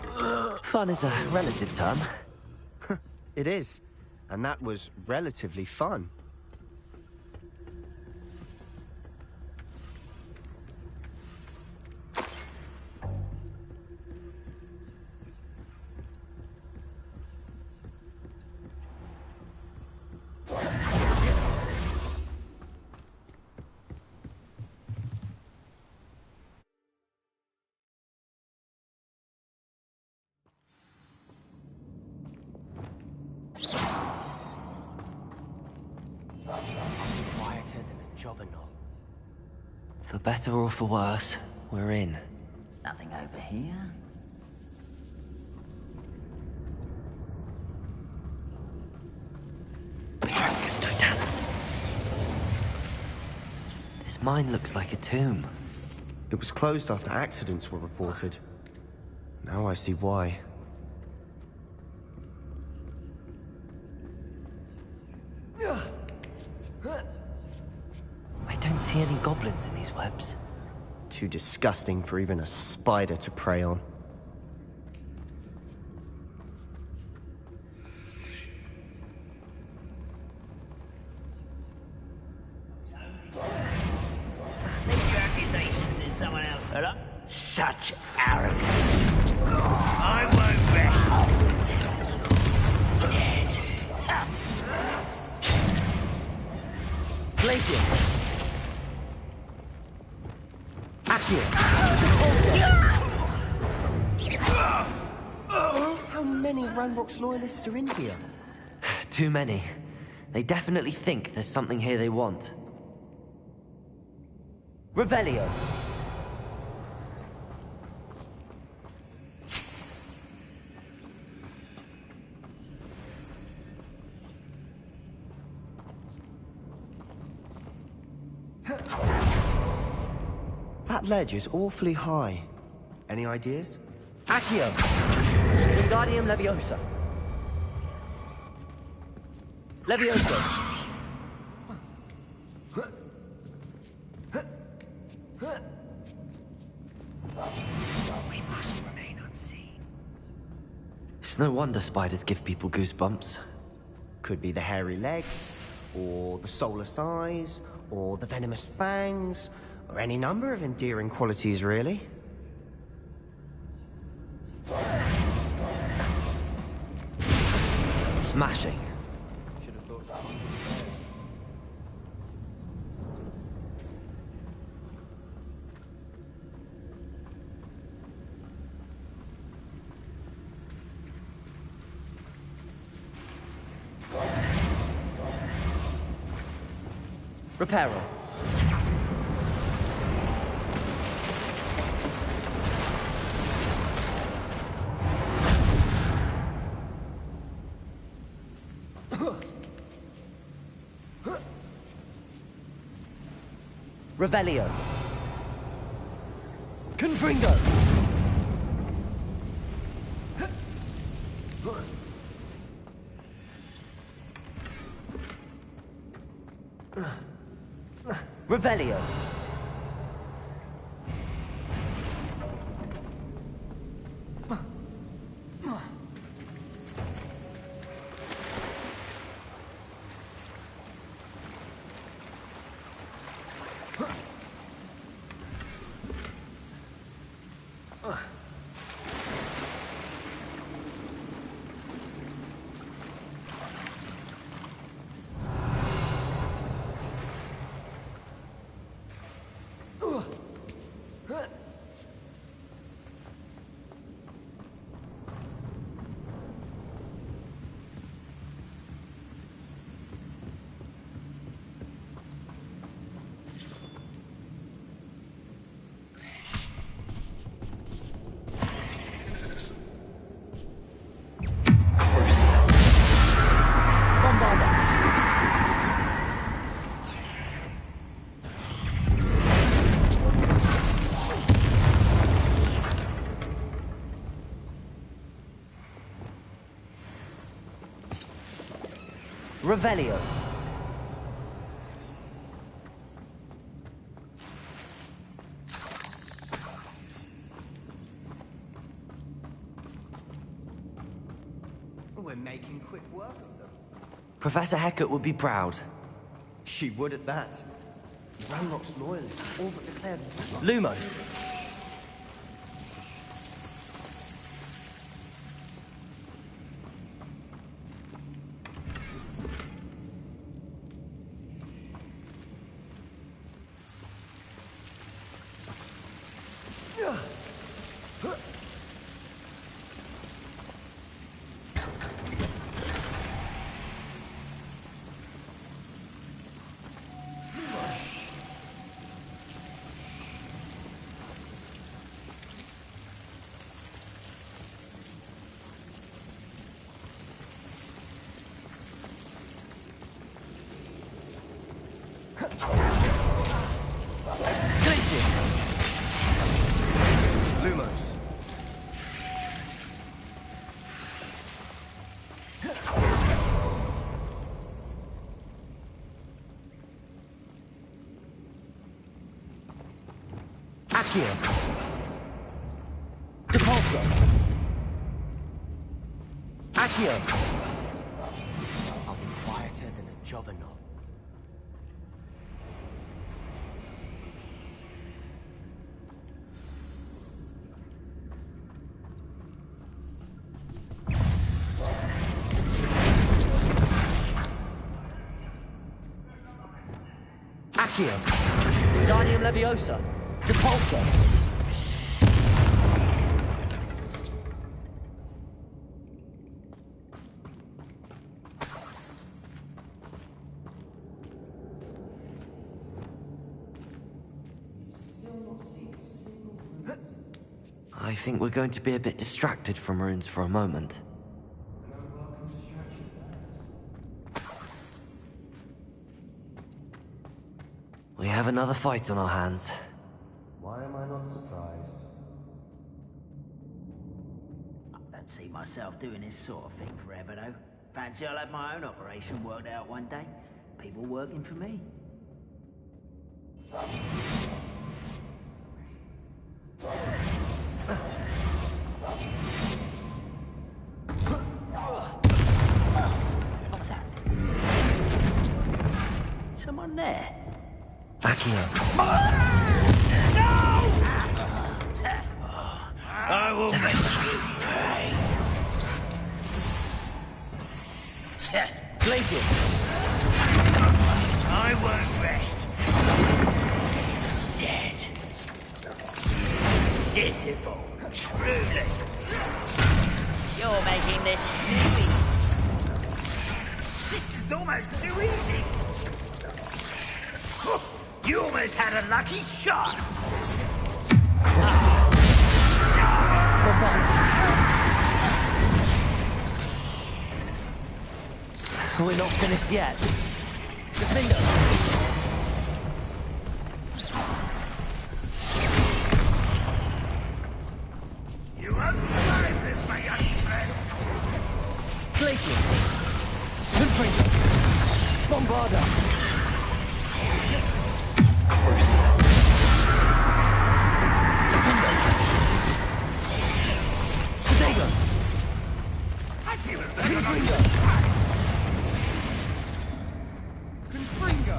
B: Fun is a relative term.
K: It is. And that was relatively fun.
B: Quieter than a jobberknoll. For better or for worse, we're in.
P: Nothing over here.
B: Petrarchus Totalus. This mine looks like a tomb.
K: It was closed after accidents were reported. Now I see why.
B: I don't see any goblins in these webs.
K: Too disgusting for even a spider to prey on.
P: Leave your accusations in someone else. Hello? Such arrogance. I won't rest until you're dead.
B: Glacius!
K: How many Ranrock's loyalists are in here?
B: Too many. They definitely think there's something here they want. Revelio!
K: That ledge is awfully high. Any ideas?
B: Accio! Wingardium Leviosa! Leviosa!
P: We must remain unseen.
B: It's no wonder spiders give people goosebumps.
K: Could be the hairy legs, or the soulless eyes, or the venomous fangs, or any number of endearing qualities, really.
B: Smashing. Reparo. Revelio. Confringo. Revelio. Revelio.
Q: We're making quick work of them.
B: Professor Hecat would be proud.
Q: She would at that. Ranrock's loyalists all but declared war.
B: Lumos.
Q: Lumos.
B: Accio. Depulso. Accio.
Q: I'll be quieter than a jobberknoll.
B: Accio. Guardium Leviosa. Depulso. I think we're going to be a bit distracted from runes for a moment. We have another fight on our hands.
Q: Why am I not surprised?
P: I don't see myself doing this sort of thing forever, though. Fancy I'll have my own operation worked out one day. People working for me. What was that? Someone there?
B: Accio.
P: I will make you pay.
B: Glacius.
P: I won't rest. Dead. Pitiful. Truly. You're making this too easy. This is almost too easy. You almost had a lucky shot!
B: We're not finished yet. Defender!
P: You won't survive this, my young friend!
B: Glacius! Confringo! Bombarda! Crucial! Potato!
P: I feel as though
B: Confringo!
D: Confringo!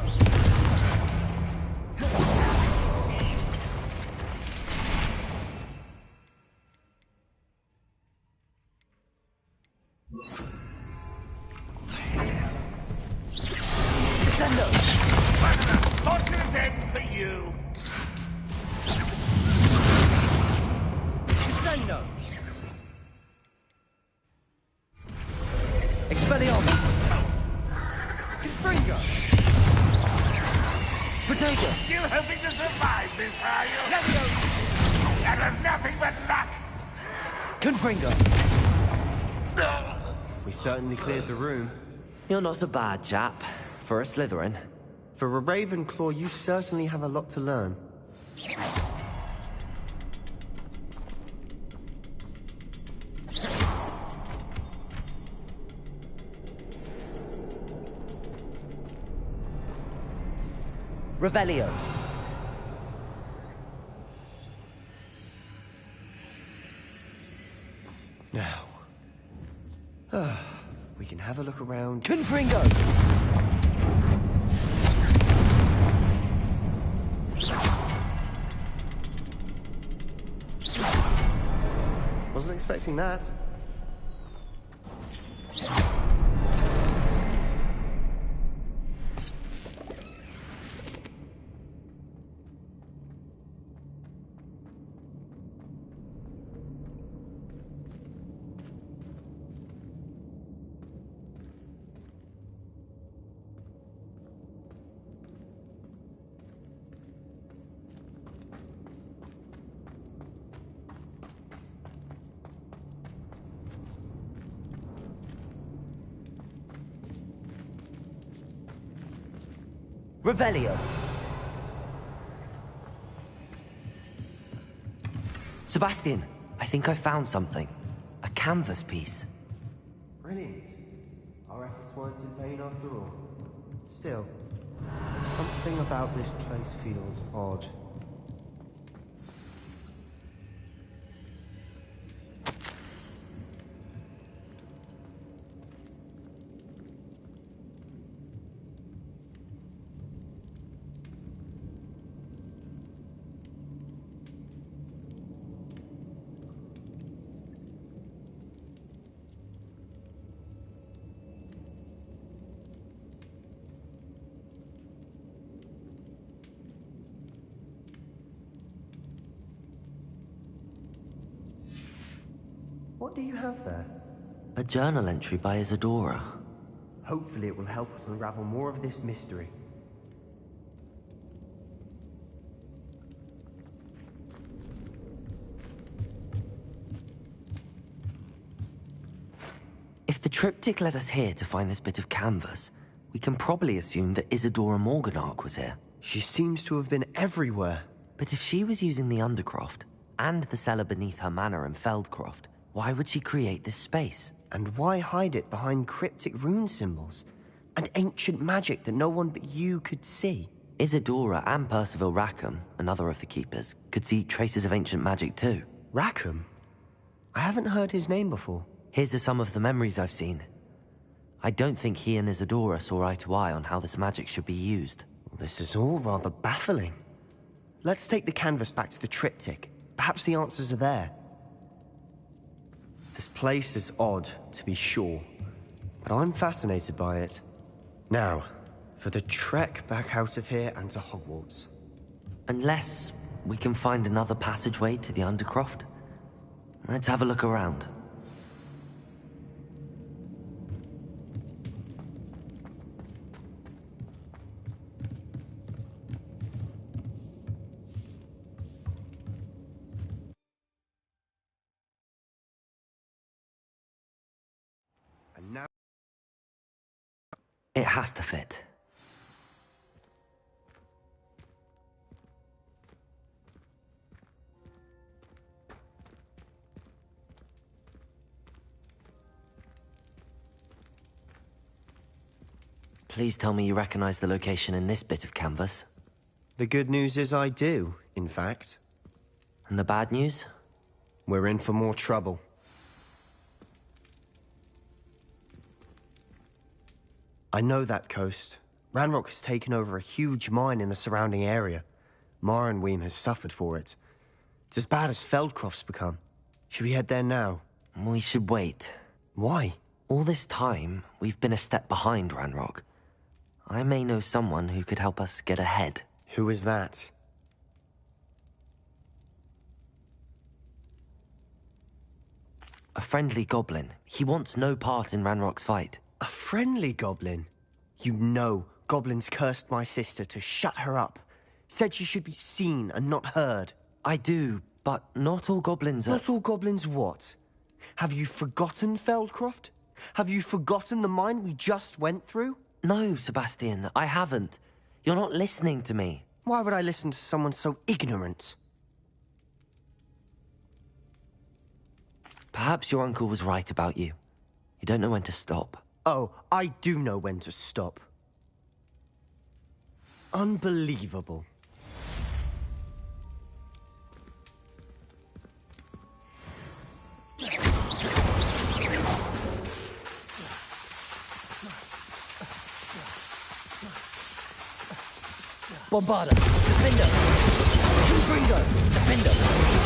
B: Descendo!
P: Fortune's end for you!
B: Descendo! Expelliarmus!
D: Confringo!
B: Potato!
P: Still hoping to survive this, are you? That was nothing but luck!
B: Confringo!
Q: We certainly cleared the room.
B: You're not a bad chap. For a Slytherin.
Q: For a Ravenclaw, you certainly have a lot to learn.
B: Revelio.
Q: Now. We can have a look around.
B: Confringo!
Q: Wasn't expecting that.
B: Revelio. Sebastian, I think I found something. A canvas piece.
Q: Brilliant. Our efforts weren't in vain after all. Still, something about this place feels odd. What do you have there?
B: A journal entry by Isadora.
Q: Hopefully it will help us unravel more of this mystery.
B: If the triptych led us here to find this bit of canvas, we can probably assume that Isadora Morganach was here.
Q: She seems to have been everywhere.
B: But if she was using the Undercroft, and the cellar beneath her manor in Feldcroft, why would she create this space?
Q: And why hide it behind cryptic rune symbols? And ancient magic that no one but you could see?
B: Isadora and Percival Rackham, another of the Keepers, could see traces of ancient magic too.
Q: Rackham? I haven't heard his name before.
B: Here's some of the memories I've seen. I don't think he and Isadora saw eye to eye on how this magic should be used.
Q: This is all rather baffling. Let's take the canvas back to the triptych. Perhaps the answers are there. This place is odd, to be sure, but I'm fascinated by it. Now, for the trek back out of here and to Hogwarts.
B: Unless we can find another passageway to the Undercroft. Let's have a look around. It has to fit. Please tell me you recognize the location in this bit of canvas.
Q: The good news is I do, in fact.
B: And the bad news?
Q: We're in for more trouble. I know that coast. Ranrock has taken over a huge mine in the surrounding area. Marrenweem has suffered for it. It's as bad as Feldcroft's become. Should we head there now?
B: We should wait.
Q: Why?
B: All this time, we've been a step behind Ranrock. I may know someone who could help us get ahead.
Q: Who is that?
B: A friendly goblin. He wants no part in Ranrock's fight.
Q: A friendly goblin? You know, goblins cursed my sister to shut her up. Said she should be seen and not heard.
B: I do, but not all goblins are...
Q: Not all goblins what? Have you forgotten Feldcroft? Have you forgotten the mine we just went through?
B: No, Sebastian, I haven't. You're not listening to me.
Q: Why would I listen to someone so ignorant?
B: Perhaps your uncle was right about you. You don't know when to stop.
Q: Oh, I do know when to stop. Unbelievable.
P: Bombarda, Defender! Gringo, Defender!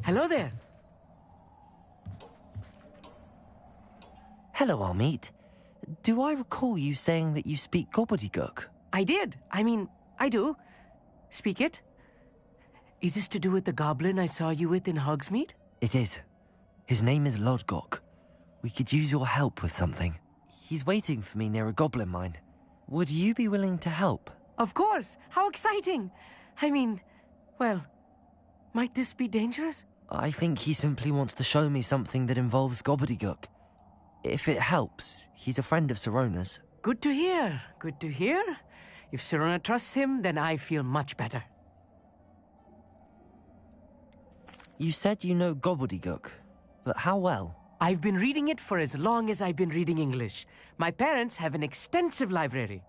R: Hello there.
B: Hello, Armeet. Do I recall you saying that you speak gobbledygook?
R: I did. I mean, I do. Speak it. Is this to do with the goblin I saw you with in Hogsmeade?
B: It is. His name is Lodgok. We could use your help with something. He's waiting for me near a goblin mine. Would you be willing to help?
R: Of course. How exciting. I mean, well, might this be dangerous?
B: I think he simply wants to show me something that involves gobbledygook. If it helps, he's a friend of Sirona's.
R: Good to hear. Good to hear. If Sirona trusts him, then I feel much better.
B: You said you know gobbledygook, but how well?
R: I've been reading it for as long as I've been reading English. My parents have an extensive library.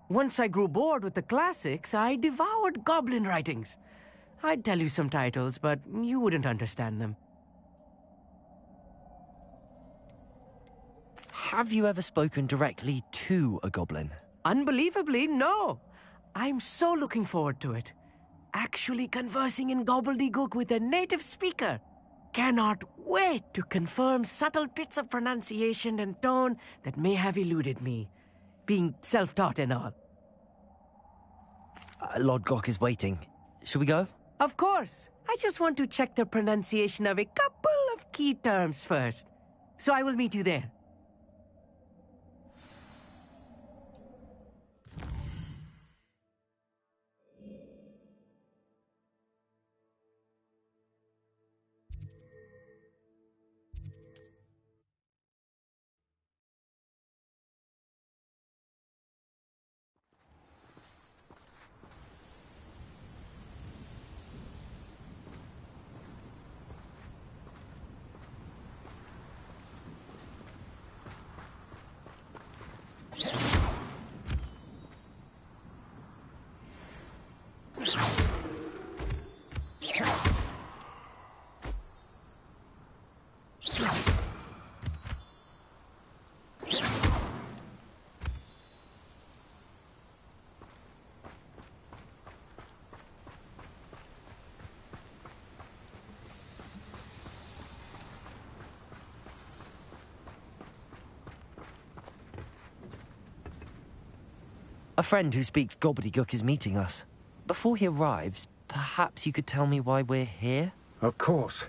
R: Once I grew bored with the classics, I devoured goblin writings. I'd tell you some titles, but you wouldn't understand them.
B: Have you ever spoken directly to a goblin?
R: Unbelievably, no. I'm so looking forward to it. Actually conversing in gobbledygook with a native speaker. Cannot wait to confirm subtle bits of pronunciation and tone that may have eluded me, being self-taught and all.
B: Lord Gok is waiting. Shall we go?
R: Of course. I just want to check the pronunciation of a couple of key terms first. So I will meet you there.
B: A friend who speaks gobbledygook is meeting us. Before he arrives, perhaps you could tell me why we're here?
L: Of course.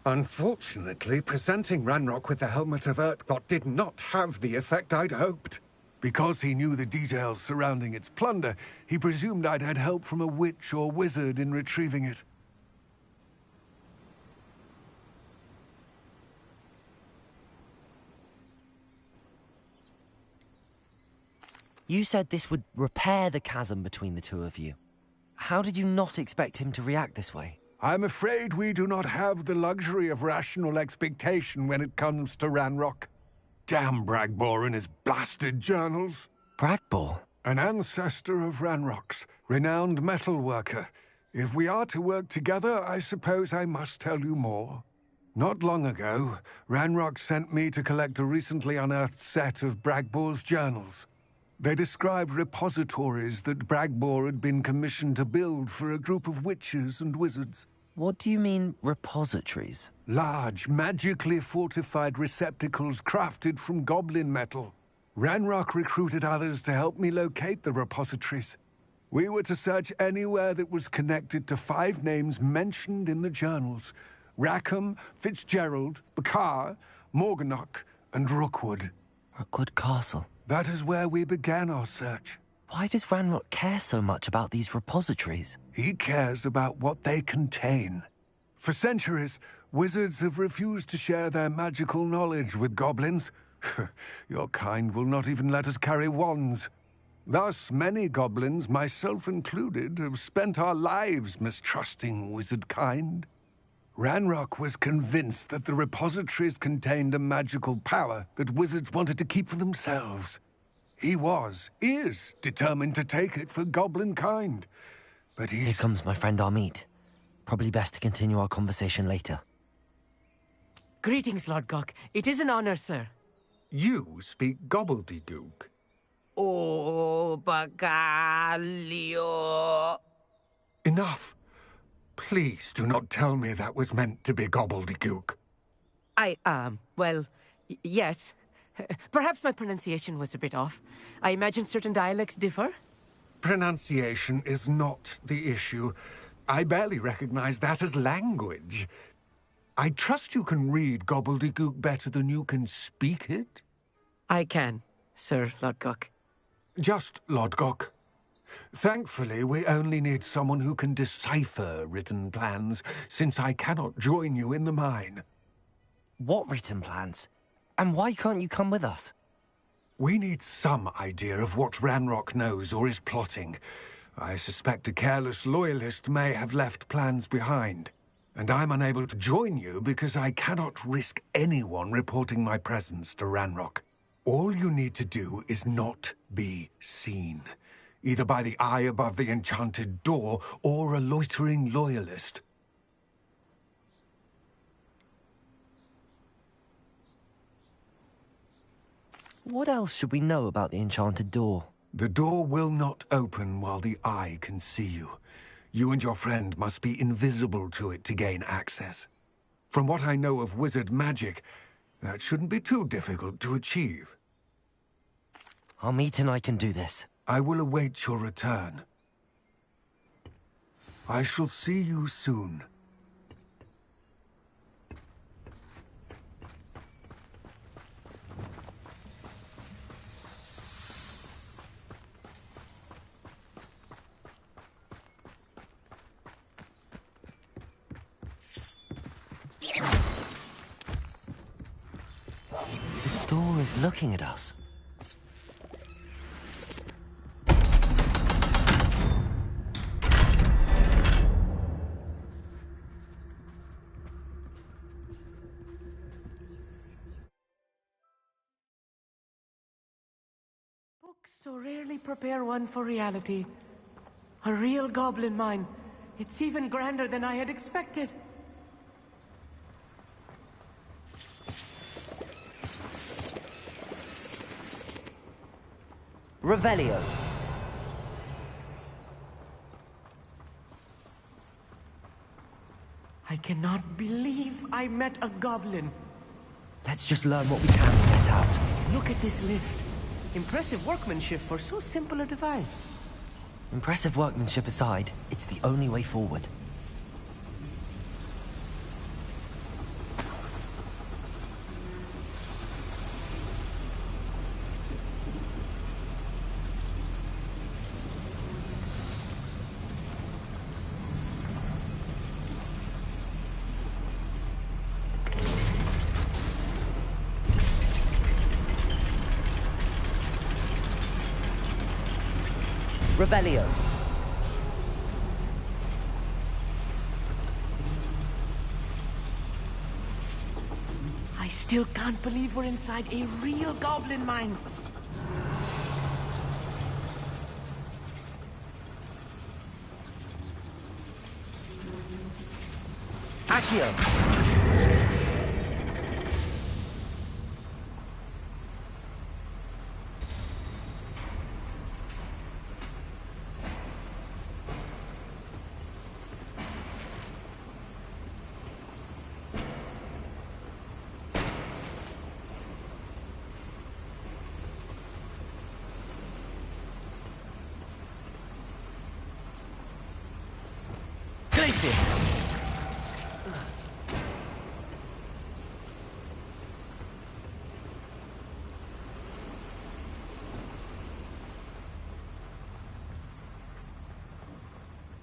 L: Unfortunately, presenting Ranrock with the Helmet of Urtkot did not have the effect I'd hoped. Because he knew the details surrounding its plunder, he presumed I'd had help from a witch or wizard in retrieving it.
B: You said this would repair the chasm between the two of you. How did you not expect him to react this way?
L: I'm afraid we do not have the luxury of rational expectation when it comes to Ranrock. Damn Bragbor and his blasted journals.
B: Bragbor?
L: An ancestor of Ranrock's, renowned metal worker. If we are to work together, I suppose I must tell you more. Not long ago, Ranrock sent me to collect a recently unearthed set of Bragbor's journals. They described repositories that Bragbor had been commissioned to build for a group of witches and wizards.
B: What do you mean, repositories?
L: Large, magically fortified receptacles crafted from goblin metal. Ranrock recruited others to help me locate the repositories. We were to search anywhere that was connected to 5 names mentioned in the journals. Rackham, Fitzgerald, Bakar, Morganach, and Rookwood.
B: Rookwood Castle.
L: That is where we began our search.
B: Why does Ranrock care so much about these repositories?
L: He cares about what they contain. For centuries, wizards have refused to share their magical knowledge with goblins. Your kind will not even let us carry wands. Thus, many goblins, myself included, have spent our lives mistrusting wizard kind. Ranrock was convinced that the repositories contained a magical power that wizards wanted to keep for themselves. He is determined to take it for goblin kind. But
B: Here comes my friend Amit. Probably best to continue our conversation later.
R: Greetings, Lord Gok. It is an honor, sir.
L: You speak gobbledygook.
R: Oh, Bagalio.
L: Enough. Please do not tell me that was meant to be gobbledygook.
R: Yes. Perhaps my pronunciation was a bit off. I imagine certain dialects differ?
L: Pronunciation is not the issue. I barely recognize that as language. I trust you can read gobbledygook better than you can speak it?
R: I can, Sir Lord Gok.
L: Just Lord Gok. Thankfully, we only need someone who can decipher written plans, since I cannot join you in the mine.
B: What written plans? And why can't you come with us?
L: We need some idea of what Ranrock knows or is plotting. I suspect a careless loyalist may have left plans behind. And I'm unable to join you because I cannot risk anyone reporting my presence to Ranrock. All you need to do is not be seen. either by the eye above the enchanted door or a loitering loyalist.
B: What else should we know about the enchanted door?
L: The door will not open while the eye can see you. You and your friend must be invisible to it to gain access. From what I know of wizard magic, that shouldn't be too difficult to achieve.
B: Amit and I can do this.
L: I will await your return. I shall see you soon.
B: The door is looking at us.
R: Books so rarely prepare one for reality. A real goblin mine. It's even grander than I had expected.
B: Revelio.
R: I cannot believe I met a goblin.
B: Let's just learn what we can and get out.
R: Look at this lift. Impressive workmanship for so simple a device.
B: Impressive workmanship aside, it's the only way forward. Revelio.
R: I still can't believe we're inside a real goblin mine.
B: Accio.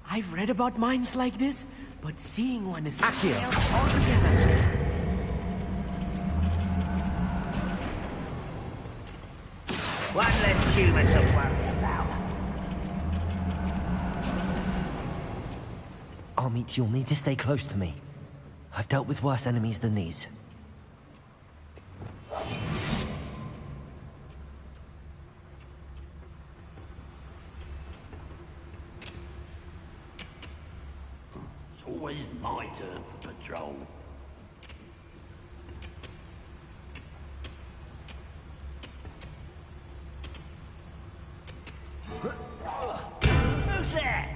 R: I've read about mines like this, but seeing one is something
B: Accio.
R: else altogether.
P: One less human to worry about.
B: Amit, you'll need to stay close to me. I've dealt with worse enemies than these.
P: It's always my turn for patrol. Who's that?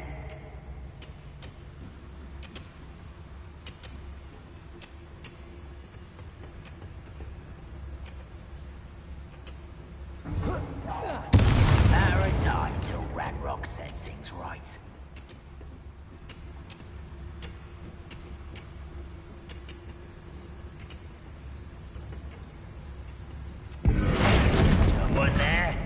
P: Matter of time till Ranrock sets things right. Someone there?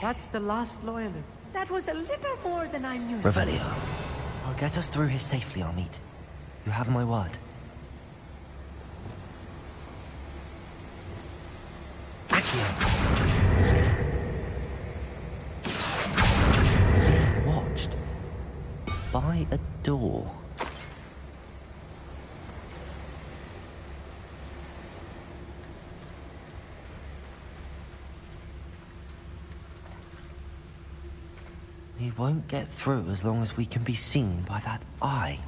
R: That's the last loyalist. That was a little more than I'm used
B: Revelio. I'll get us through here safely, Amit. You have my word. Accio. Being watched by a door. We won't get through as long as we can be seen by that eye.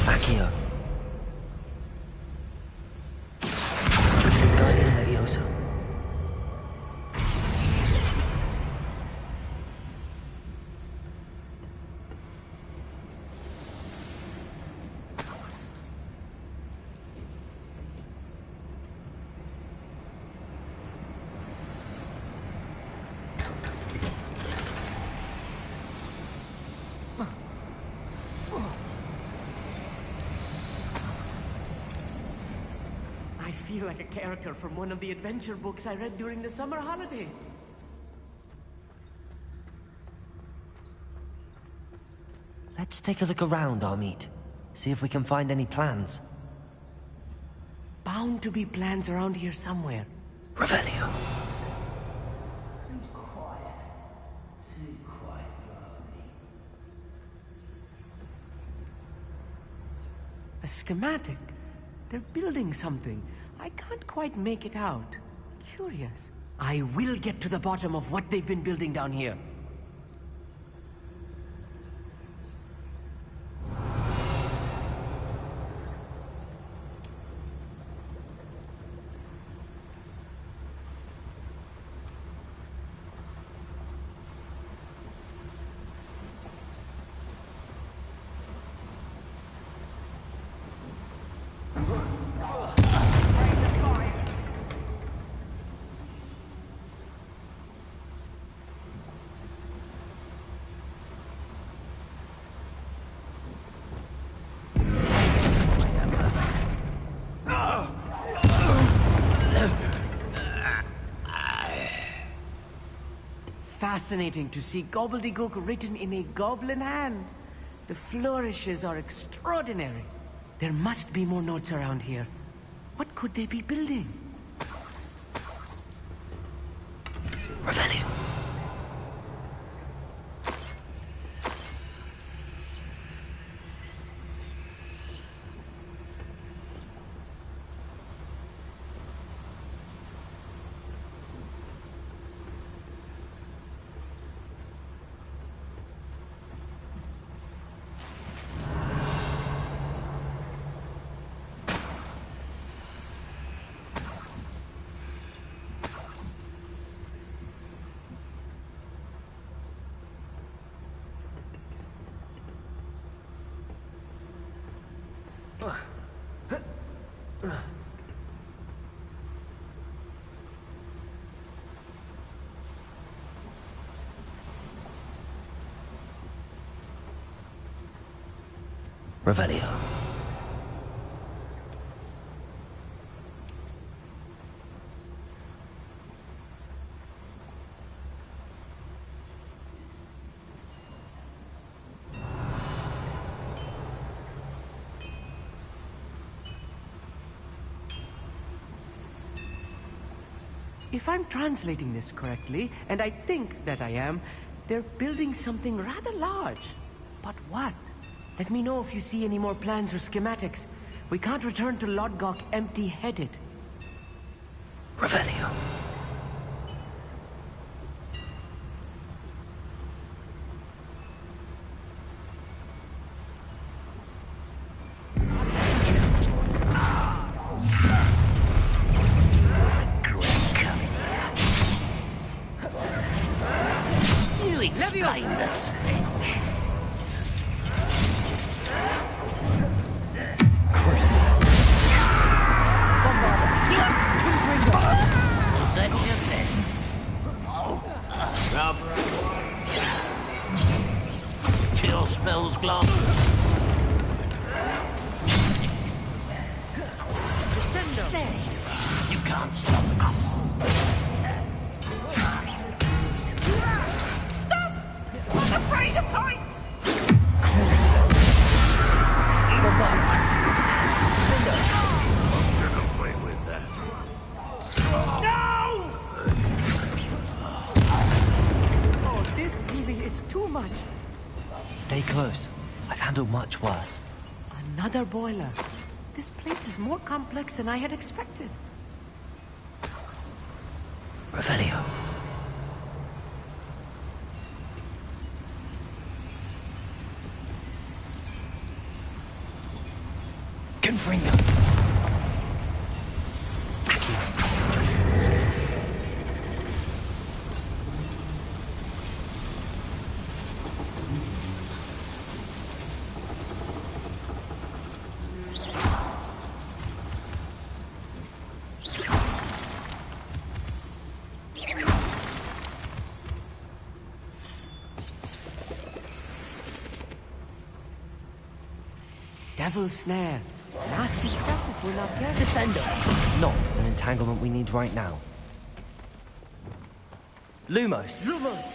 B: Akio. Wingardium Leviosa.
R: I feel like a character from one of the adventure books I read during the summer holidays.
B: Let's take a look around, Amit. See if we can find any plans.
R: Bound to be plans around here somewhere.
B: Revelio.
P: Too quiet. Too quiet, lovely.
R: A schematic. They're building something. I can't quite make it out. Curious. I will get to the bottom of what they've been building down here. Fascinating to see gobbledygook written in a goblin hand. The flourishes are extraordinary. There must be more notes around here. What could they be building?
B: Revelio. Revelio.
R: If I'm translating this correctly, and I think that I am, they're building something rather large. But what? Let me know if you see any more plans or schematics. We can't return to Lodgok empty-headed.
B: Revelio.
P: the stench. That's your best. Rub. Kill spells glass. You can't stop us.
G: Stop! I'm afraid of heights!
O: Get away with that.
G: No!
R: Oh, this really is too much.
B: Stay close. I've handled much worse.
R: Another boiler. This place is more complex than I had expected.
B: Revelio. Confringo.
R: Devil's snare. Nasty stuff if we're not careful.
B: Descendo. Not an entanglement we need right now. Lumos.
R: Lumos!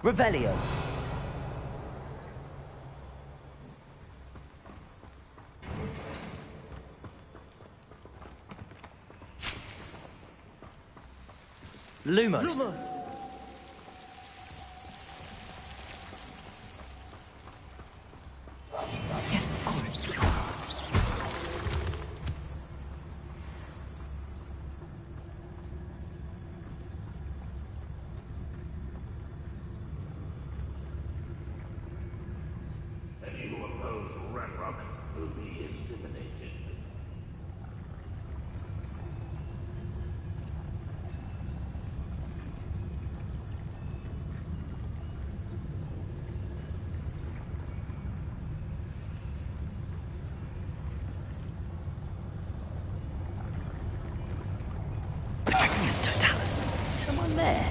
B: Revelio. Lumos.
R: Lumos! Yes, of course.
O: Any who oppose Ranrock will be eliminated.
B: Petrificus Totalis. Someone there.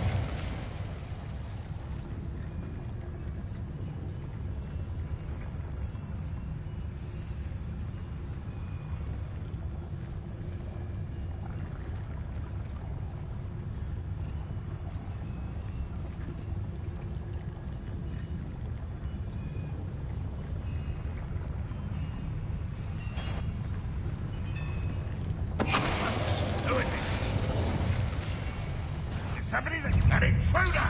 O: Who is it? Somebody an intruder!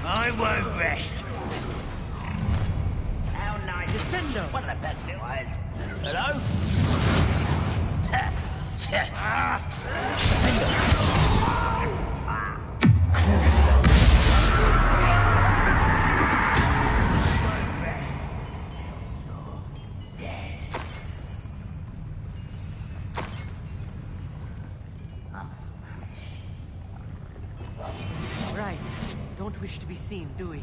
P: I won't rest. How nice.
R: Descendo.
P: One of the best little eyes. Hello?
R: Right. Don't wish to be seen, do we?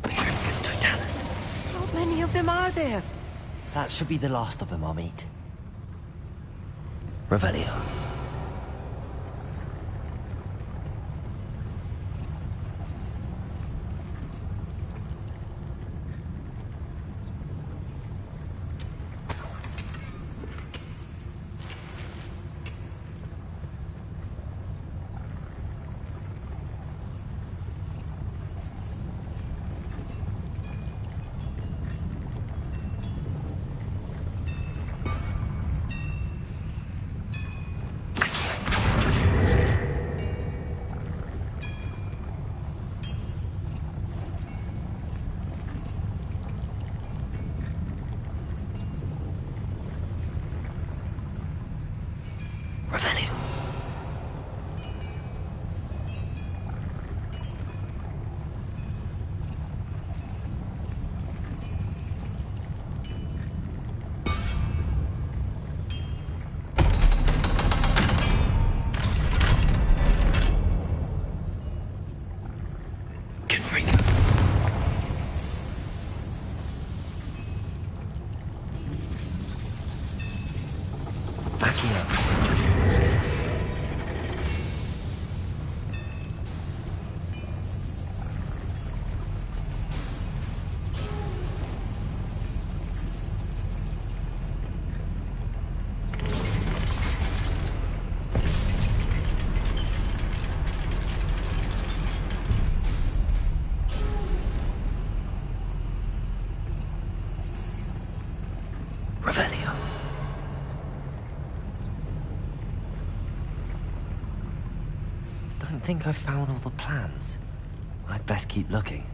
B: Petrificus Totalis.
R: How many of them are there?
B: That should be the last of them I'll meet. Revelio. Revelio. Don't think I've found all the plans. I'd best keep looking.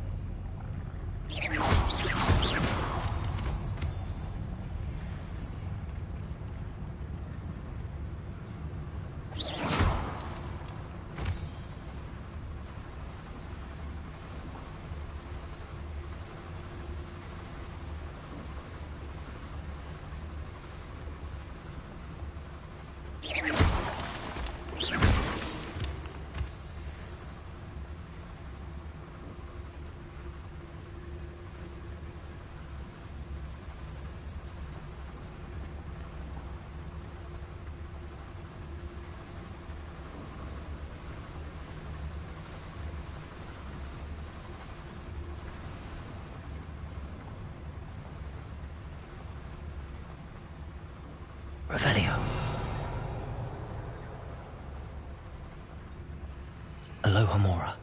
B: Revelio. Aloha Mora.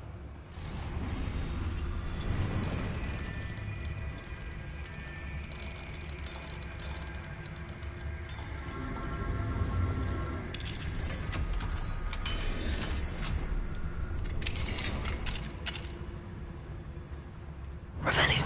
B: Revelio.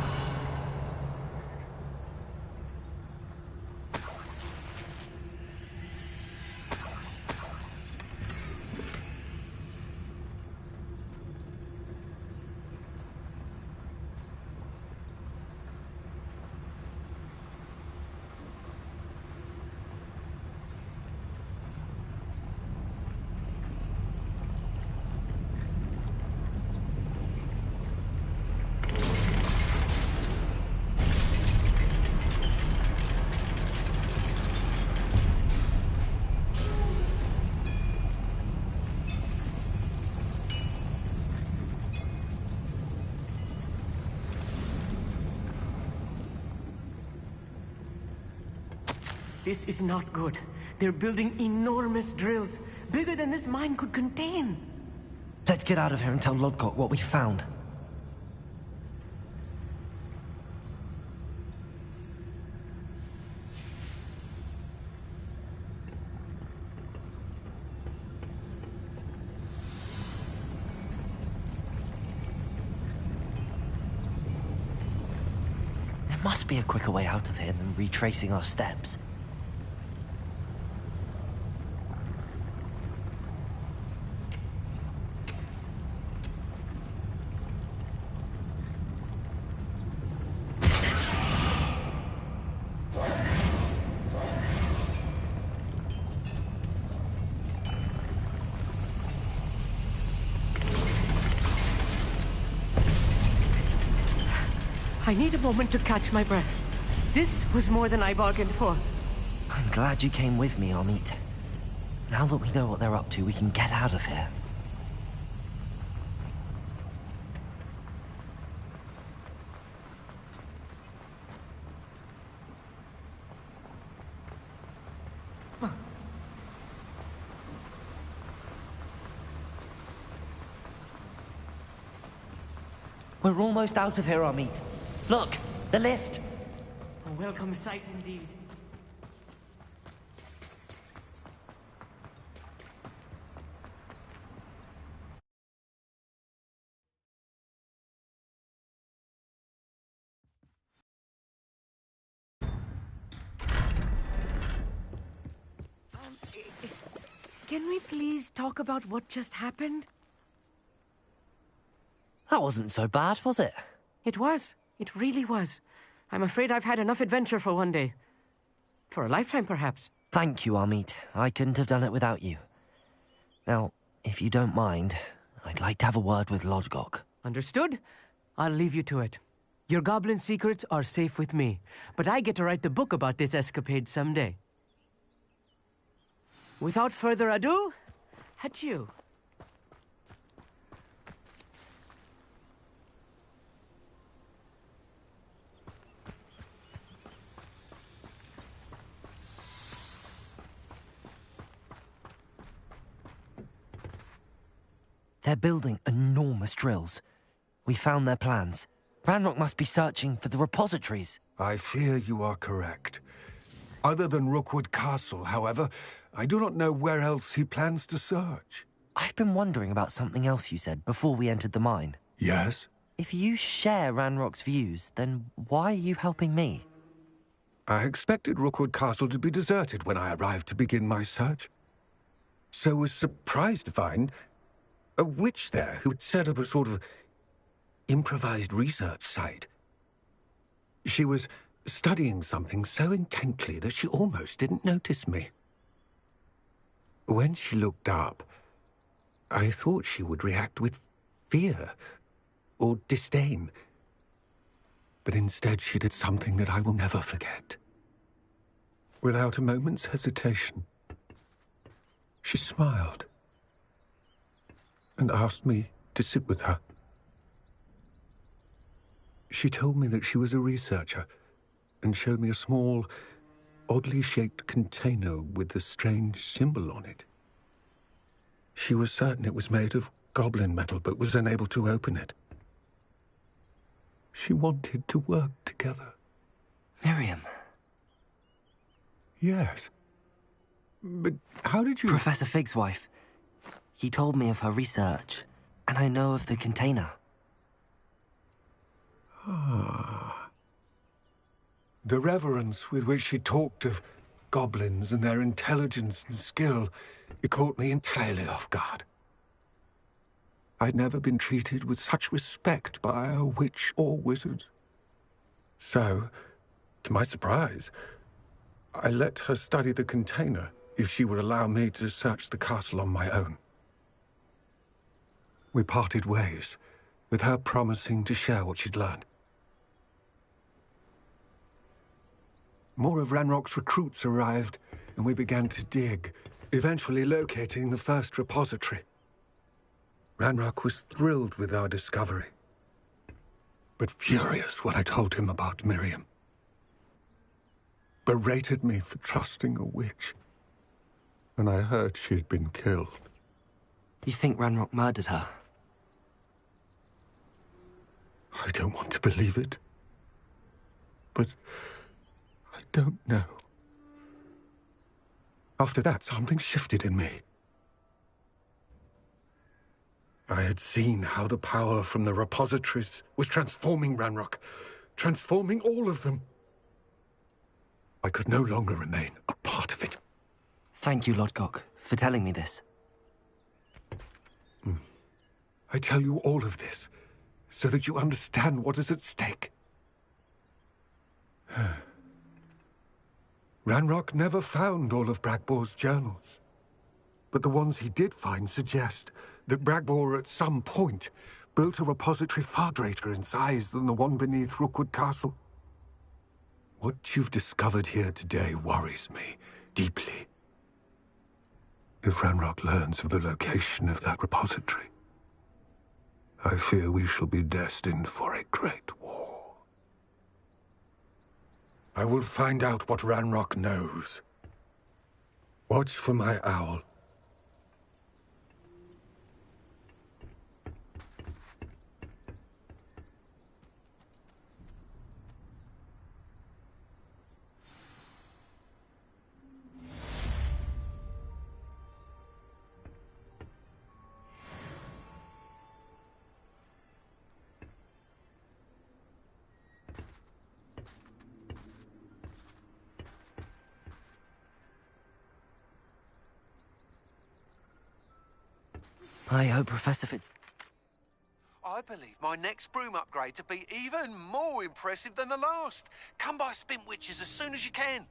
R: This is not good. They're building enormous drills, bigger than this mine could contain.
B: Let's get out of here and tell Lodgok what we found. There must be a quicker way out of here than retracing our steps.
R: I need a moment to catch my breath. This was more than I bargained for.
B: I'm glad you came with me, Amit. Now that we know what they're up to, we can get out of here. We're almost out of here, Amit. Look, the lift.
R: A welcome sight indeed. Can we please talk about what just happened?
B: That wasn't so bad, was it?
R: It was. It really was. I'm afraid I've had enough adventure for one day. For a lifetime, perhaps.
B: Thank you, Amit. I couldn't have done it without you. Now, if you don't mind, I'd like to have a word with Lodgok.
R: Understood? I'll leave you to it. Your goblin secrets are safe with me, but I get to write the book about this escapade someday. Without further ado, adieu.
B: They're building enormous drills. We found their plans. Ranrock must be searching for the repositories.
L: I fear you are correct. Other than Rookwood Castle, however, I do not know where else he plans to search.
B: I've been wondering about something else you said before we entered the mine.
L: Yes?
B: If you share Ranrock's views, then why are you helping me?
L: I expected Rookwood Castle to be deserted when I arrived to begin my search. So was surprised to find a witch there who had set up a sort of improvised research site. She was studying something so intently that she almost didn't notice me. When she looked up, I thought she would react with fear or disdain. But instead she did something that I will never forget. Without a moment's hesitation, she smiled and asked me to sit with her. She told me that she was a researcher and showed me a small, oddly shaped container with a strange symbol on it. She was certain it was made of goblin metal, but was unable to open it. She wanted to work together.
B: Miriam.
L: Yes. But how did you...
B: Professor Fig's wife. He told me of her research, and I know of the container.
L: Ah. The reverence with which she talked of goblins and their intelligence and skill, it caught me entirely off guard. I'd never been treated with such respect by a witch or wizard. So, to my surprise, I let her study the container if she would allow me to search the castle on my own. We parted ways, with her promising to share what she'd learned. More of Ranrock's recruits arrived, and we began to dig, eventually locating the first repository. Ranrock was thrilled with our discovery, but furious when I told him about Miriam. Berated me for trusting a witch, and I heard she had been killed.
B: You think Ranrock murdered her?
L: I don't want to believe it, but I don't know. After that, something shifted in me. I had seen how the power from the repositories was transforming Ranrock, transforming all of them. I could no longer remain a part of it.
B: Thank you, Lodgok, for telling me this.
L: I tell you all of this so that you understand what is at stake. Ranrock never found all of Bragbor's journals, but the ones he did find suggest that Bragbor at some point built a repository far greater in size than the one beneath Rookwood Castle. What you've discovered here today worries me deeply. If Ranrock learns of the location of that repository, I fear we shall be destined for a great war. I will find out what Ranrock knows. Watch for my owl.
B: I hope Professor Fitz...
S: I believe my next broom upgrade to be even more impressive than the last. Come by Spint Witches as soon as you can.